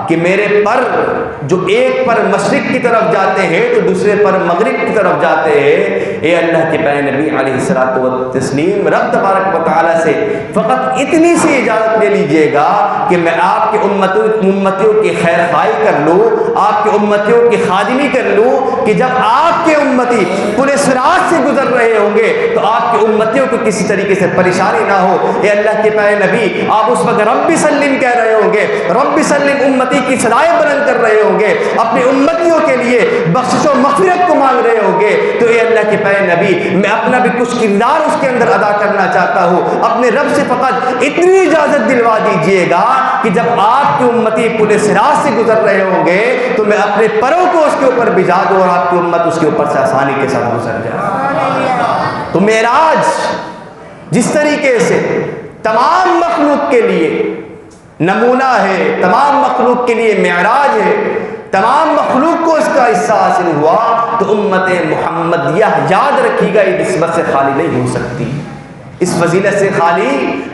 کہ میرے پر جو ایک پر مشرق کی طرف جاتے ہیں تو دوسرے پر مغرب کی طرف جاتے ہیں، اے اللہ کے پیارے نبی علیہ الصلوۃ والتسلیم، رب تبارک و تعالی سے فقط اتنی سی اجازت لے لیجئے گا کہ میں آپ کے امتیوں کی خیر خواہی کر لوں، آپ کے امتیوں کی خادمی کر لوں، کہ جب آپ کے امتی پورے صراط سے گزر رہے ہوں گے تو آپ کے امتیوں کو کسی طریقے سے پریشانی نہ ہو۔ اے اللہ کے پیارے نبی، آپ اس وقت رب سلم کہہ رہے ہوں گے، رب سلم امتی کی صدائیں بلند کر رہے ہوں گے، اپنے امتیوں کے لیے بخشش و مغفرت کو مانگ رہے ہوں گے۔ تو اے اللہ کے پیارے نبی، میں اپنا بھی کچھ کردار اس کے اندر ادا کرنا چاہتا ہوں، اپنے رب سے فقط اتنی اجازت دلوا دیجئے گا کہ جب آپ کی امتی پورے صراط سے گزر رہے ہوں گے تو میں اپنے پروں کو اس کے اوپر بجھا دوں اور آپ کی امت اس کے اوپر سے آسانی کے ساتھ گزر جائے۔ تو معراج جس طریقے سے تمام مخلوق کے لیے نمونہ ہے، تمام مخلوق کے لیے معراج ہے، تمام مخلوق کو اس کا حصہ حاصل ہوا، تو امت محمدیہ یاد رکھیے گا یہ نسبت سے خالی نہیں ہو سکتی، اس فضیلت سے خالی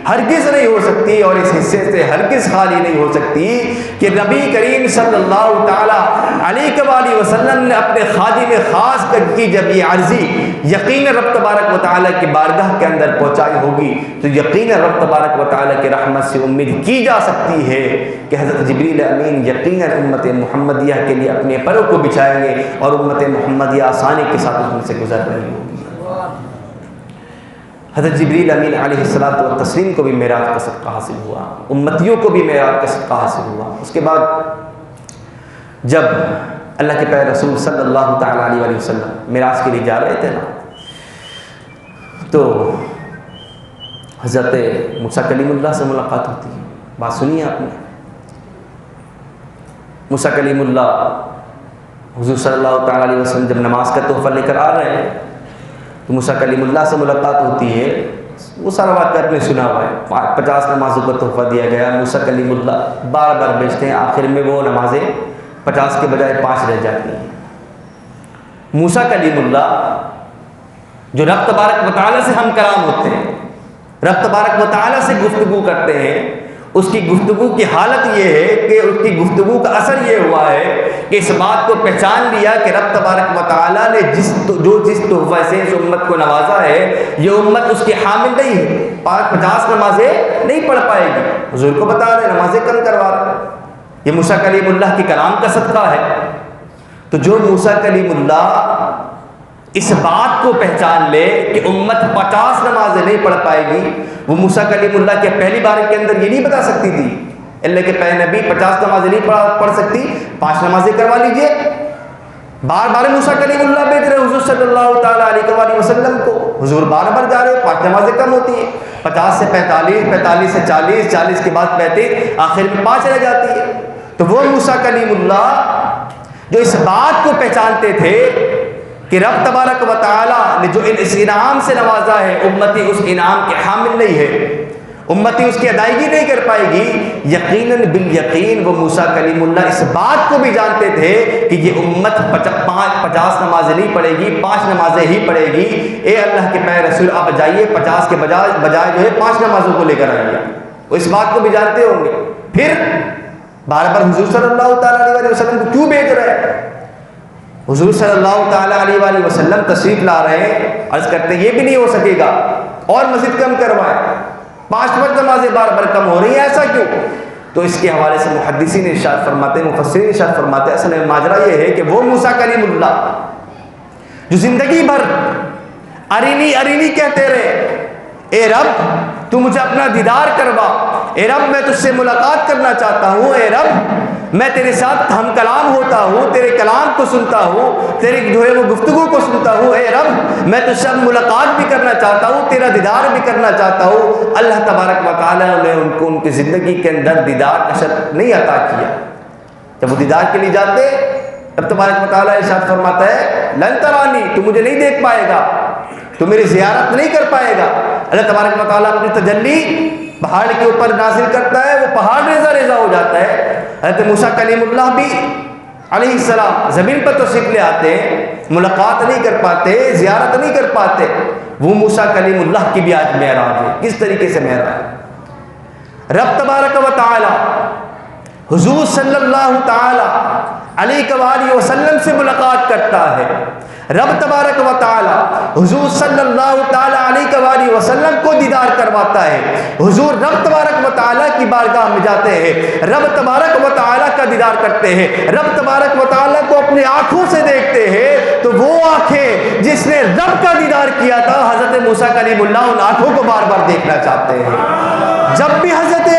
ہرگز نہیں ہو سکتی، اور اس حصے سے ہرگز خالی نہیں ہو سکتی کہ نبی کریم صلی اللہ تعالی علیہ وآلہ وسلم نے اپنے خادم خاص کی جب یہ عرضی یقیناً رب تبارک و تعالیٰ کی بارگاہ کے اندر پہنچائی ہوگی تو یقیناً رب تبارک و تعالیٰ کی رحمت سے امید کی جا سکتی ہے کہ حضرت جبریل امین یقیناً امت محمدیہ کے لیے اپنے پروں کو بچھائیں گے اور امت محمدیہ آسانی کے ساتھ ان سے گزر رہی ہوگی۔ حضرت جبریل امین علیہ الصلوۃ والتسلیم کو بھی معراج کا صدقہ حاصل ہوا، امتیوں کو بھی معراج کا صدقہ حاصل ہوا۔ اس کے بعد جب اللہ کے پیارے رسول صلی اللہ تعالیٰ علیہ وآلہ وسلم معراج کے لیے جا رہے تھے نا، تو حضرت موسیٰ کلیم اللہ سے ملاقات ہوتی ہے۔ بات سنیے آپ نے، موسیٰ کلیم اللہ حضور صلی اللہ تعالیٰ علیہ وسلم جب نماز کا تحفہ لے کر آ رہے ہیں تو موسیٰ کلیم اللہ سے ملاقات ہوتی ہے۔ وہ سارا واقعہ آپ نے سنا ہوا ہے، 50 نمازوں کا تحفہ دیا گیا، موسیٰ کلیم اللہ بار بار بیچتے ہیں، آخر میں وہ نمازیں 50 کے بجائے 5 رہ جاتی ہیں۔ موسیٰ کلیم اللہ جو رب تبارک و تعالیٰ سے ہم کلام ہوتے ہیں، رب تبارک و تعالیٰ سے گفتگو کرتے ہیں، اس کی گفتگو کی حالت یہ ہے کہ اس کی گفتگو کا اثر یہ ہوا ہے کہ اس بات کو پہچان لیا کہ رب تبارک و تعالیٰ نے جس تحفہ سے اس امت کو نوازا ہے، یہ امت اس کی حامل نہیں ہے، 50 نمازیں نہیں پڑھ پائے گی۔ حضور کو بتا رہے نمازیں کم کروا رہے، یہ موسیٰ کلیم اللہ کے کلام کا صدقہ ہے۔ تو جو موسیٰ کلیم اللہ اس بات کو پہچان لے کہ امت 50 نمازیں نہیں پڑھ پائے گی، وہ موسیٰ کلیم اللہ کے پہلی بار کے اندر یہ نہیں بتا سکتی تھی اللہ کے پیارے نبی 50 نمازیں نہیں پڑھ سکتی، 5 نمازیں کروا لیجئے۔ بار بار موسیٰ کلیم اللہ بھیج رہے حضور صلی اللہ تعالیٰ علیہ وآلہ وسلم کو، حضور بار بار جا رہے، 5 نمازیں کم ہوتی ہیں، 50 سے 45، 45 سے 40، 40 کے بعد 35، آخر میں 5 رہ جاتی ہے۔ تو وہ موسیٰ کلیم اللہ جو اس بات کو پہچانتے تھے کہ رب تبارک و تعالیٰ نے جو اس انعام سے نوازا ہے، امتی اس انعام کے حامل نہیں ہے، امتی اس کی ادائیگی نہیں کر پائے گی، یقیناً بالیقین وہ موسیٰ کلیم اللہ اس بات کو بھی جانتے تھے کہ یہ امت 50 نمازیں نہیں پڑھے گی، 5 نمازیں ہی پڑھے گی۔ اے اللہ کے پیارے رسول آپ جائیے 50 کے بجائے جو ہے 5 نمازوں کو لے کر آئیے، وہ اس بات کو بھی جانتے ہوں گے۔ پھر بار بار حضور صلی اللہ تعالیٰ علیہ وسلم کو کیوں بھیج رہے ہیں؟ حضور صلی اللہ تعالیٰ علیہ وآلہ وسلم تشریف لا رہے ہیں، عرض کرتے ہیں یہ بھی نہیں ہو سکے گا اور مزید کم کروائیں، 5 وقت نمازیں بار بار کم ہو رہی ہیں، ایسا کیوں؟ تو اس کے حوالے سے محدثین ارشاد فرماتے ہیں، مفسرین ارشاد فرماتے ہیں، اصل میں ماجرا یہ ہے کہ وہ موسیٰ کلیم اللہ جو زندگی بھر ارینی ارینی کہتے رہے، اے رب تو مجھے اپنا دیدار کروا، اے رب میں تجھ سے ملاقات کرنا چاہتا ہوں، اے رب میں تیرے ساتھ ہم کلام ہوتا ہوں، تیرے کلام کو سنتا ہوں، تیری جو ہے وہ گفتگو کو سنتا ہوں، اے رب میں تجھ سے ملاقات بھی کرنا چاہتا ہوں، تیرا دیدار بھی کرنا چاہتا ہوں۔ اللہ تبارک و تعالیٰ نے ان کو ان کی زندگی کے اندر دیدار کا شرط نہیں عطا کیا۔ جب وہ دیدار کے لیے جاتے تب تبارک و تعالیٰ ارشاد فرماتا ہے لن ترانی، تو مجھے نہیں دیکھ پائے گا، تو میری زیارت نہیں کر پائے گا۔ اللہ تبارک و تعالیٰ اپنی تجلی پہاڑ کے اوپر نازل کرتا ہے، وہ پہاڑ ریزہ ریزہ ہو جاتا ہے۔ حضرت موسیٰ کلیم اللہ بھی علیہ السلام زمین پر تو سیکھ لے آتے ہیں، ملاقات نہیں کر پاتے، زیارت نہیں کر پاتے۔ وہ موسیٰ کلیم اللہ کی بھی آج معراج ہے۔ کس طریقے سے معراج؟ رب تبارک و تعالی حضور صلی اللہ تعالی علیہ وآلہ وسلم سے ملاقات کرتا ہے۔ رب تبارک و تعالی حضور صلی اللہ تعالی علیہ وآلہ وسلم کو دیدار کرواتا ہے۔ حضور رب تبارک و تعالی کی بارگاہ میں جاتے ہیں، رب تبارک و تعالی کا دیدار کرتے ہیں، رب تبارک و تعالی کو اپنی آنکھوں سے دیکھتے ہیں۔ تو وہ آنکھیں جس نے رب کا دیدار کیا تھا، حضرت موسیٰ کلیم اللہ ان آنکھوں کو بار بار دیکھنا چاہتے ہیں۔ جب بھی حضرت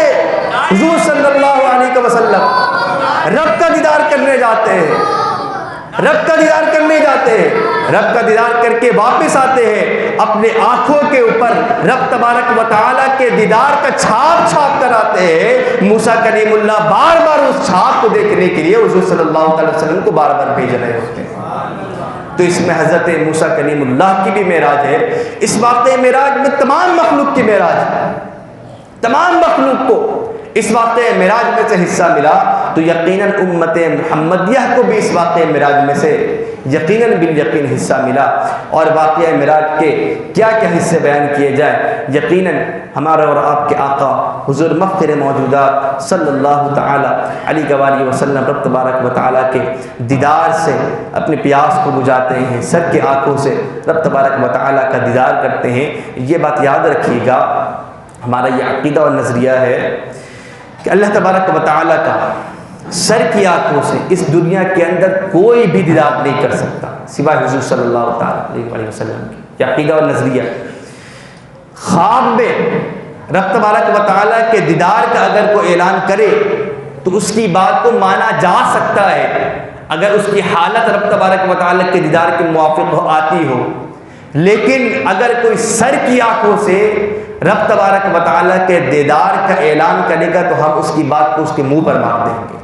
حضور صلی اللہ علیہ وسلم رب کا دیدار کرنے جاتے ہیں، رب کا دیدار کرنے جاتے ہیں، رب کا دیدار کر کے واپس آتے ہیں، اپنے آنکھوں کے اوپر رب تبارک و تعالیٰ کے دیدار کا چھاپ چھاپ کر آتے ہیں۔ موسیٰ کلیم اللہ بار بار اس چھاپ کو دیکھنے کے لیے حضور صلی اللہ علیہ وسلم کو بار بار بھیج رہے ہوتے ہیں۔ تو اس میں حضرت موسیٰ کلیم اللہ کی بھی معراج ہے۔ اس واقعہ معراج میں تمام مخلوق کی معراج ہے، تمام مخلوق کو اس واقعہ معراج میں سے حصہ ملا، تو یقیناً امت محمدیہ کو بھی اس واقعہ معراج میں سے یقیناً بالیقین حصہ ملا۔ اور واقعہ معراج کے کیا کیا حصے بیان کیے جائیں، یقیناً ہمارے اور آپ کے آقا حضور مفخر موجودات صلی اللہ تعالی علیہ وآلہ وسلم رب تبارک و تعالیٰ کے دیدار سے اپنے پیاس کو بجھاتے ہیں، سر کے آنکھوں سے رب تبارک و تعالیٰ کا دیدار کرتے ہیں۔ یہ بات یاد رکھیے گا، ہمارا یہ عقیدہ اور نظریہ ہے کہ اللہ تبارک و تعالیٰ کا سر کی آنکھوں سے اس دنیا کے اندر کوئی بھی دیدار نہیں کر سکتا سوائے حضور صلی اللہ تعالیٰ علیہ وسلم کی۔ یہ عقیدہ اور نظریہ۔ خواب میں رب تبارک و تعالیٰ کے دیدار کا اگر کوئی اعلان کرے تو اس کی بات کو مانا جا سکتا ہے، اگر اس کی حالت رب تبارک و تعالیٰ کے دیدار کے موافق آتی ہو۔ لیکن اگر کوئی سر کی آنکھوں سے رب تبارک و تعالیٰ کے دیدار کا اعلان کرے گا تو ہم اس کی بات کو اس کے منہ پر مار دیں گے۔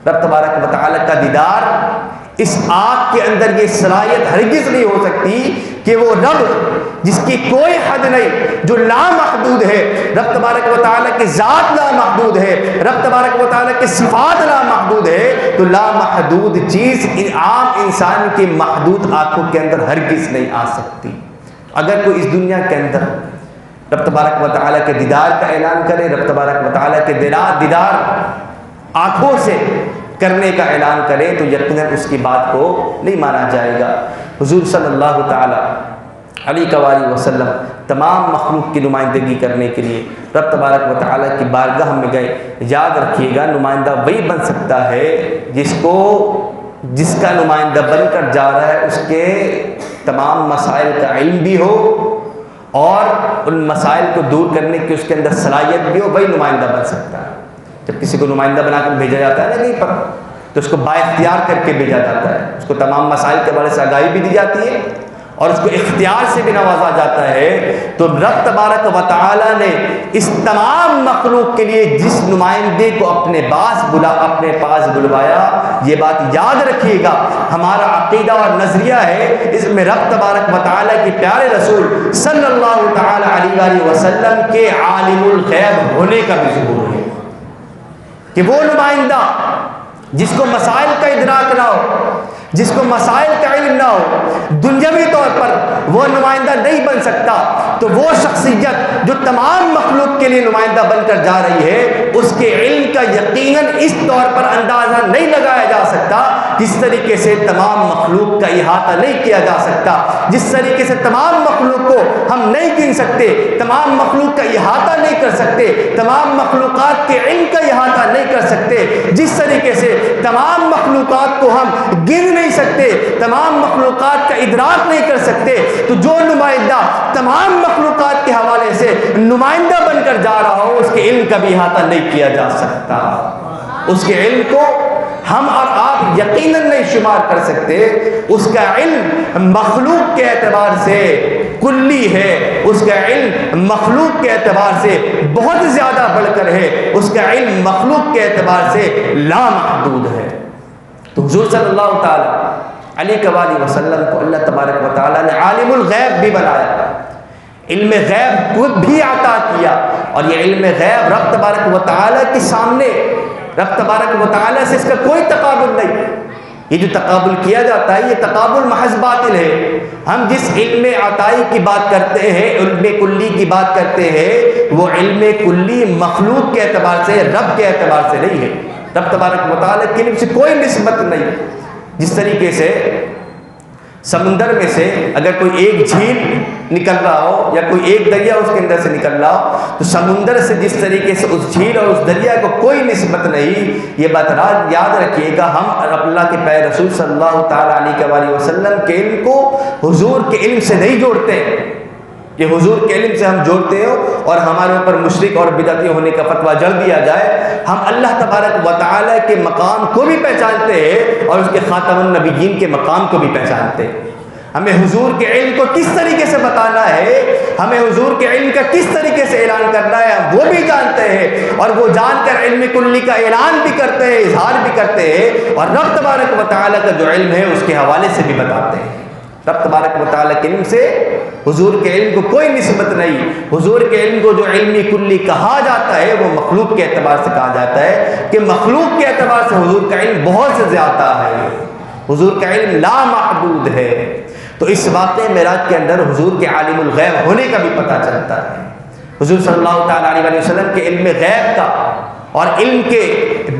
رب تبارک و تعالیٰ کا دیدار، اس آنکھ کے اندر یہ صلاحیت ہرگز نہیں ہو سکتی کہ وہ رب جس کی کوئی حد نہیں، جو لامحدود ہے، رب تبارک و تعالیٰ کی ذات لامحدود ہے، رب تبارک و تعالیٰ کی صفات لامحدود ہے، تو لامحدود چیز عام انسان کی محدود آنکھوں کے اندر ہرگز نہیں آ سکتی۔ اگر کوئی اس دنیا کے اندر رب تبارک و تعالیٰ کے دیدار کا اعلان کرے، رب تبارک و تعالیٰ کے دیدار آنکھوں سے کرنے کا اعلان کرے، تو یقیناً اس کی بات کو نہیں مانا جائے گا۔ حضور صلی اللہ تعالیٰ علیہ وآلہ وسلم تمام مخلوق کی نمائندگی کرنے کے لیے رب تبارک و تعالیٰ کی بارگاہ میں گئے۔ یاد رکھیے گا، نمائندہ وہی بن سکتا ہے جس کا نمائندہ بن کر جا رہا ہے اس کے تمام مسائل کا علم بھی ہو اور ان مسائل کو دور کرنے کی اس کے اندر صلاحیت بھی ہو، وہی نمائندہ بن سکتا ہے۔ جب کسی کو نمائندہ بنا کر بھیجا جاتا ہے نا کہیں پر، تو اس کو بااختیار کر کے بھیجا جاتا ہے، اس کو تمام مسائل کے بارے سے آگاہی بھی دی جاتی ہے اور اس کو اختیار سے بھی نوازا جاتا ہے۔ تو رب تبارک و تعالیٰ نے اس تمام مخلوق کے لیے جس نمائندے کو اپنے پاس بلوایا، یہ بات یاد رکھیے گا، ہمارا عقیدہ اور نظریہ ہے، اس میں رب تبارک و تعالیٰ کے پیارے رسول صلی اللہ تعالی علیہ وآلہ وسلم کے عالم الغیب ہونے کا بھی ظہور ہے، کہ وہ نمائندہ جس کو مسائل کا ادراک نہ ہو، جس کو مسائل کا علم نہ ہو، دنیاوی طور پر وہ نمائندہ نہیں بن سکتا، تو وہ شخصیت جو تمام مخلوق کے لیے نمائندہ بن کر جا رہی ہے، اس کے علم کا یقیناً اس طور پر اندازہ نہیں لگایا جا سکتا جس طریقے سے تمام مخلوق کا احاطہ نہیں کیا جا سکتا، جس طریقے سے تمام مخلوق کو ہم نہیں گن سکتے، تمام مخلوق کا احاطہ نہیں کر سکتے، تمام مخلوقات کے علم کا احاطہ نہیں کر سکتے، جس طریقے سے تمام مخلوقات کو ہم گن نہیں سکتے، تمام مخلوقات کا ادراک نہیں کر سکتے، تو جو نمائندہ تمام مخلوقات کے حوالے سے نمائندہ بن کر جا رہا ہو، اس کے علم کا بھی احاطہ نہیں کیا جا سکتا، اس کے علم کو ہم اور آپ یقیناً نہیں شمار کر سکتے، اس کا علم مخلوق کے اعتبار سے کلی ہے، اس کا علم مخلوق کے اعتبار سے بہت زیادہ بڑھ کر ہے، اس کا علم مخلوق کے اعتبار سے لامحدود ہے۔ تو حضور صلی اللہ تعالی علیہ وسلم کو اللہ تبارک و تعالیٰ نے عالم الغیب بھی بنایا، علم غیب خود بھی عطا کیا، اور یہ علم غیب رب تبارک و تعالیٰ کے سامنے، رب تبارک و تعالیٰ سے اس کا کوئی تقابل نہیں۔ یہ جو تقابل کیا جاتا ہے یہ تقابل محض باطل ہے۔ ہم جس علم عطائی کی بات کرتے ہیں، علم کلی کی بات کرتے ہیں، وہ علم کلی مخلوق کے اعتبار سے، رب کے اعتبار سے نہیں ہے۔ رب تبارک و تعالیٰ کے علم سے کوئی نسبت نہیں۔ جس طریقے سے سمندر میں سے اگر کوئی ایک جھیل نکل رہا ہو یا کوئی ایک دریا اس کے اندر سے نکل رہا ہو، تو سمندر سے جس طریقے سے اس جھیل اور اس دریا کو کوئی نسبت نہیں، یہ بات یاد رکھیے گا۔ ہم اللہ کے پیارے رسول صلی اللہ تعالیٰ علیہ وسلم کے علم کو حضور کے علم سے نہیں جوڑتے، یہ حضور کے علم سے ہم جوڑتے ہو اور ہمارے اوپر مشرک اور بدعتی ہونے کا فتویٰ جڑ دیا جائے۔ ہم اللہ تبارک و تعالیٰ کے مقام کو بھی پہچانتے ہیں اور اس کے خاتم النبیین کے مقام کو بھی پہچانتے ہیں۔ ہمیں حضور کے علم کو کس طریقے سے بتانا ہے، ہمیں حضور کے علم کا کس طریقے سے اعلان کرنا ہے، ہم وہ بھی جانتے ہیں، اور وہ جان کر علم کلی کا اعلان بھی کرتے ہیں، اظہار بھی کرتے ہیں، اور رب تبارک و تعالیٰ کا جو علم ہے اس کے حوالے سے بھی بتاتے ہیں۔ رب تبارک و تعالیٰ کے علم سے حضور کے علم کو کوئی نسبت نہیں۔ حضور کے علم کو جو علم کلی کہا جاتا ہے وہ مخلوق کے اعتبار سے کہا جاتا ہے کہ مخلوق کے اعتبار سے حضور کا علم بہت سے زیادہ ہے، حضور کا علم لا محدود ہے۔ تو اس واقعہ معراج کے اندر حضور کے عالم الغیب ہونے کا بھی پتہ چلتا ہے، حضور صلی اللہ تعالیٰ علیہ وسلم کے علم غیب کا اور علم کے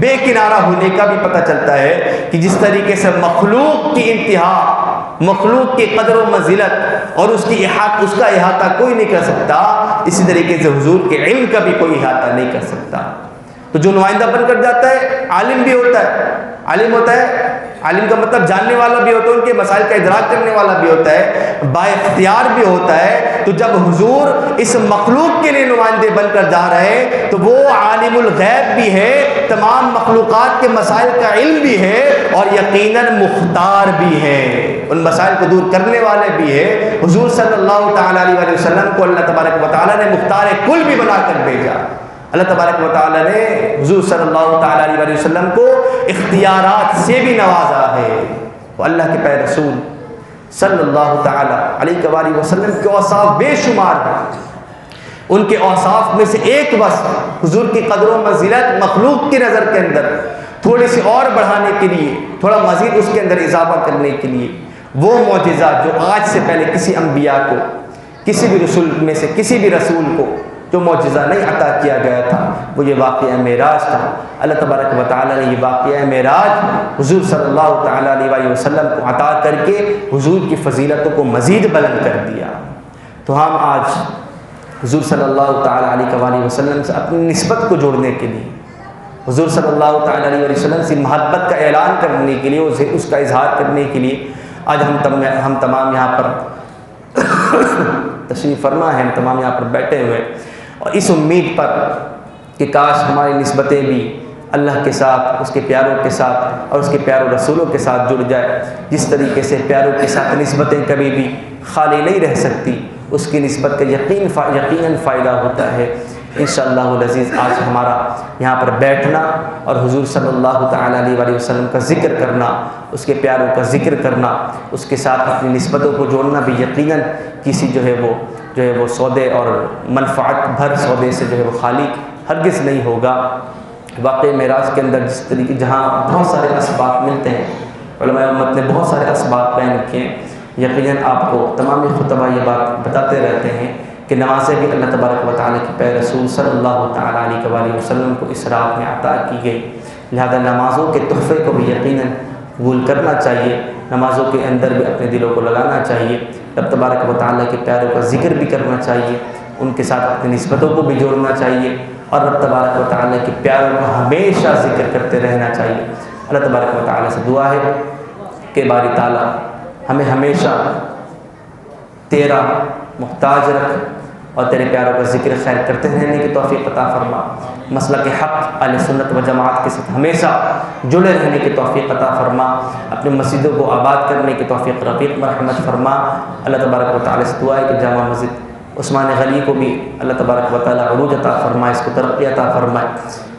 بے کنارہ ہونے کا بھی پتہ چلتا ہے کہ جس طریقے سے مخلوق کی انتہا، مخلوق کی قدر و منزلت اور اس کا احاطہ کوئی نہیں کر سکتا، اسی طریقے سے حضور کے علم کا بھی کوئی احاطہ نہیں کر سکتا۔ تو جو نمائندہ بن کر جاتا ہے عالم بھی ہوتا ہے، عالم ہوتا ہے، عالم کا مطلب جاننے والا بھی ہوتا ہے، ان کے مسائل کا ادراک کرنے والا بھی ہوتا ہے، با اختیار بھی ہوتا ہے۔ تو جب حضور اس مخلوق کے لیے نمائندے بن کر جا رہے ہیں تو وہ عالم الغیب بھی ہے، تمام مخلوقات کے مسائل کا علم بھی ہے، اور یقیناً مختار بھی ہے، ان مسائل کو دور کرنے والے بھی ہے۔ حضور صلی اللہ تعالیٰ علیہ وسلم کو اللہ تبارک و تعالیٰ نے مختار کل بھی بنا کر بھیجا۔ اللہ تبارک و تعالیٰ نے حضور صلی اللہ تعالیٰ علیہ وسلم کو اختیارات سے بھی نوازا ہے۔ وہ اللہ کے پیارے رسول صلی اللہ تعالیٰ علیہ وسلم کے اوصاف بے شمار ہیں، ان کے اوصاف میں سے ایک وصف حضور کی قدر و منزلت مخلوق کی نظر کے اندر تھوڑی سی اور بڑھانے کے لیے، تھوڑا مزید اس کے اندر اضافہ کرنے کے لیے، وہ معجزہ جو آج سے پہلے کسی انبیاء کو، کسی بھی رسول میں سے کسی بھی رسول کو جو معجزہ نہیں عطا کیا گیا تھا، وہ یہ واقعہ معراج تھا۔ اللہ تبارک و تعالیٰ نے یہ واقعہ معراج حضور صلی اللہ تعالیٰ علیہ وسلم کو عطا کر کے حضور کی فضیلتوں کو مزید بلند کر دیا۔ تو ہم آج حضور صلی اللہ تعالیٰ علیہ وسلم سے اپنی نسبت کو جوڑنے کے لیے، حضور صلی اللہ تعالیٰ علیہ وسلم سے محبت کا اعلان کرنے کے لیے، اس کا اظہار کرنے کے لیے آج ہم تمام یہاں پر تشریف فرما ہیں، ہم تمام یہاں پر بیٹھے ہوئے، اور اس امید پر کہ کاش ہماری نسبتیں بھی اللہ کے ساتھ، اس کے پیاروں کے ساتھ اور اس کے پیاروں رسولوں کے ساتھ جڑ جائے۔ جس طریقے سے پیاروں کے ساتھ نسبتیں کبھی بھی خالی نہیں رہ سکتی، اس کی نسبت کا یقیناً فائدہ ہوتا ہے۔ انشاءاللہ العزیز آج ہمارا یہاں پر بیٹھنا اور حضور صلی اللہ تعالیٰ علیہ وسلم کا ذکر کرنا، اس کے پیاروں کا ذکر کرنا، اس کے ساتھ اپنی نسبتوں کو جوڑنا بھی یقیناً کسی جو ہے وہ سودے اور منفعت بھر سودے سے جو ہے وہ خالی ہرگز نہیں ہوگا۔ واقعہ معراج کے اندر جس طریقے جہاں بہت سارے اسباق ملتے ہیں، علماء امت نے بہت سارے اسباق بیان کیے ہیں، یقیناً آپ کو تمام خطبہ یہ بات بتاتے رہتے ہیں کہ نمازیں بھی اللہ تبارک و تعالیٰ کے پیارے رسول صلی اللہ تعالیٰ علیہ وسلم کو اس رات میں عطا کی گئی، لہذا نمازوں کے تحفے کو بھی یقیناً قبول کرنا چاہیے، نمازوں کے اندر بھی اپنے دلوں کو لگانا چاہیے، رب تبارک و تعالیٰ کے پیاروں کا ذکر بھی کرنا چاہیے، ان کے ساتھ اپنی نسبتوں کو بھی جوڑنا چاہیے، اور رب تبارک و تعالیٰ کے پیاروں کا ہمیشہ ذکر کرتے رہنا چاہیے۔ اللہ تبارک و تعالیٰ سے دعا ہے کہ باری تعالیٰ ہمیں ہمیشہ تیرا محتاج رکھ اور تیرے پیاروں کا ذکر خیر کرتے رہنے کی توفیق عطا فرما، مسلک حق اہل سنت و جماعت کے ساتھ ہمیشہ جڑے رہنے کی توفیق عطا فرما، اپنے مسجدوں کو آباد کرنے کی توفیق رفیق مرحمت فرما۔ اللہ تبارک و تعالیٰ سے دعا ہے کہ جامع مسجد عثمان غنی کو بھی اللہ تبارک و تعالیٰ عروج عطا فرمائے، اس کو ترقی عطا فرمائے،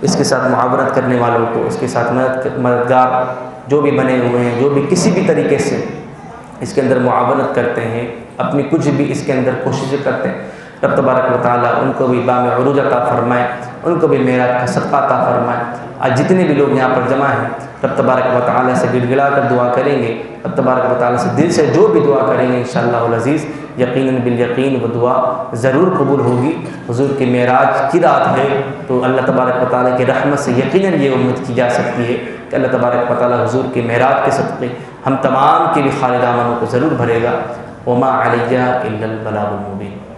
اس کے ساتھ معاونت کرنے والوں کو، اس کے ساتھ مددگار جو بھی بنے ہوئے ہیں، جو بھی کسی بھی طریقے سے اس کے اندر معاونت کرتے ہیں، اپنی کچھ بھی اس کے اندر کوششیں کرتے ہیں، رب تبارک و تعالیٰ ان کو بھی بام عروج عطا فرمائے، ان کو بھی معراج کا صدقہ عطا فرمائے۔ آج جتنے بھی لوگ یہاں پر جمع ہیں، رب تبارک و تعالیٰ سے گڑ گڑا کر دعا کریں گے، رب تبارک و تعالیٰ سے دل سے جو بھی دعا کریں گے انشاءاللہ العزیز یقیناً بالیقین وہ دعا ضرور قبول ہوگی۔ حضور کی معراج کی رات ہے تو اللہ تبارک و تعالیٰ کی رحمت سے یقیناً یہ امید کی جا سکتی ہے کہ اللہ تبارک و تعالیٰ حضور کی معراج کے صدقے ہم تمام کے بھی خالد آمنوں کو ضرور بھرے گا۔ وما علیہ الا البلاغ المبین۔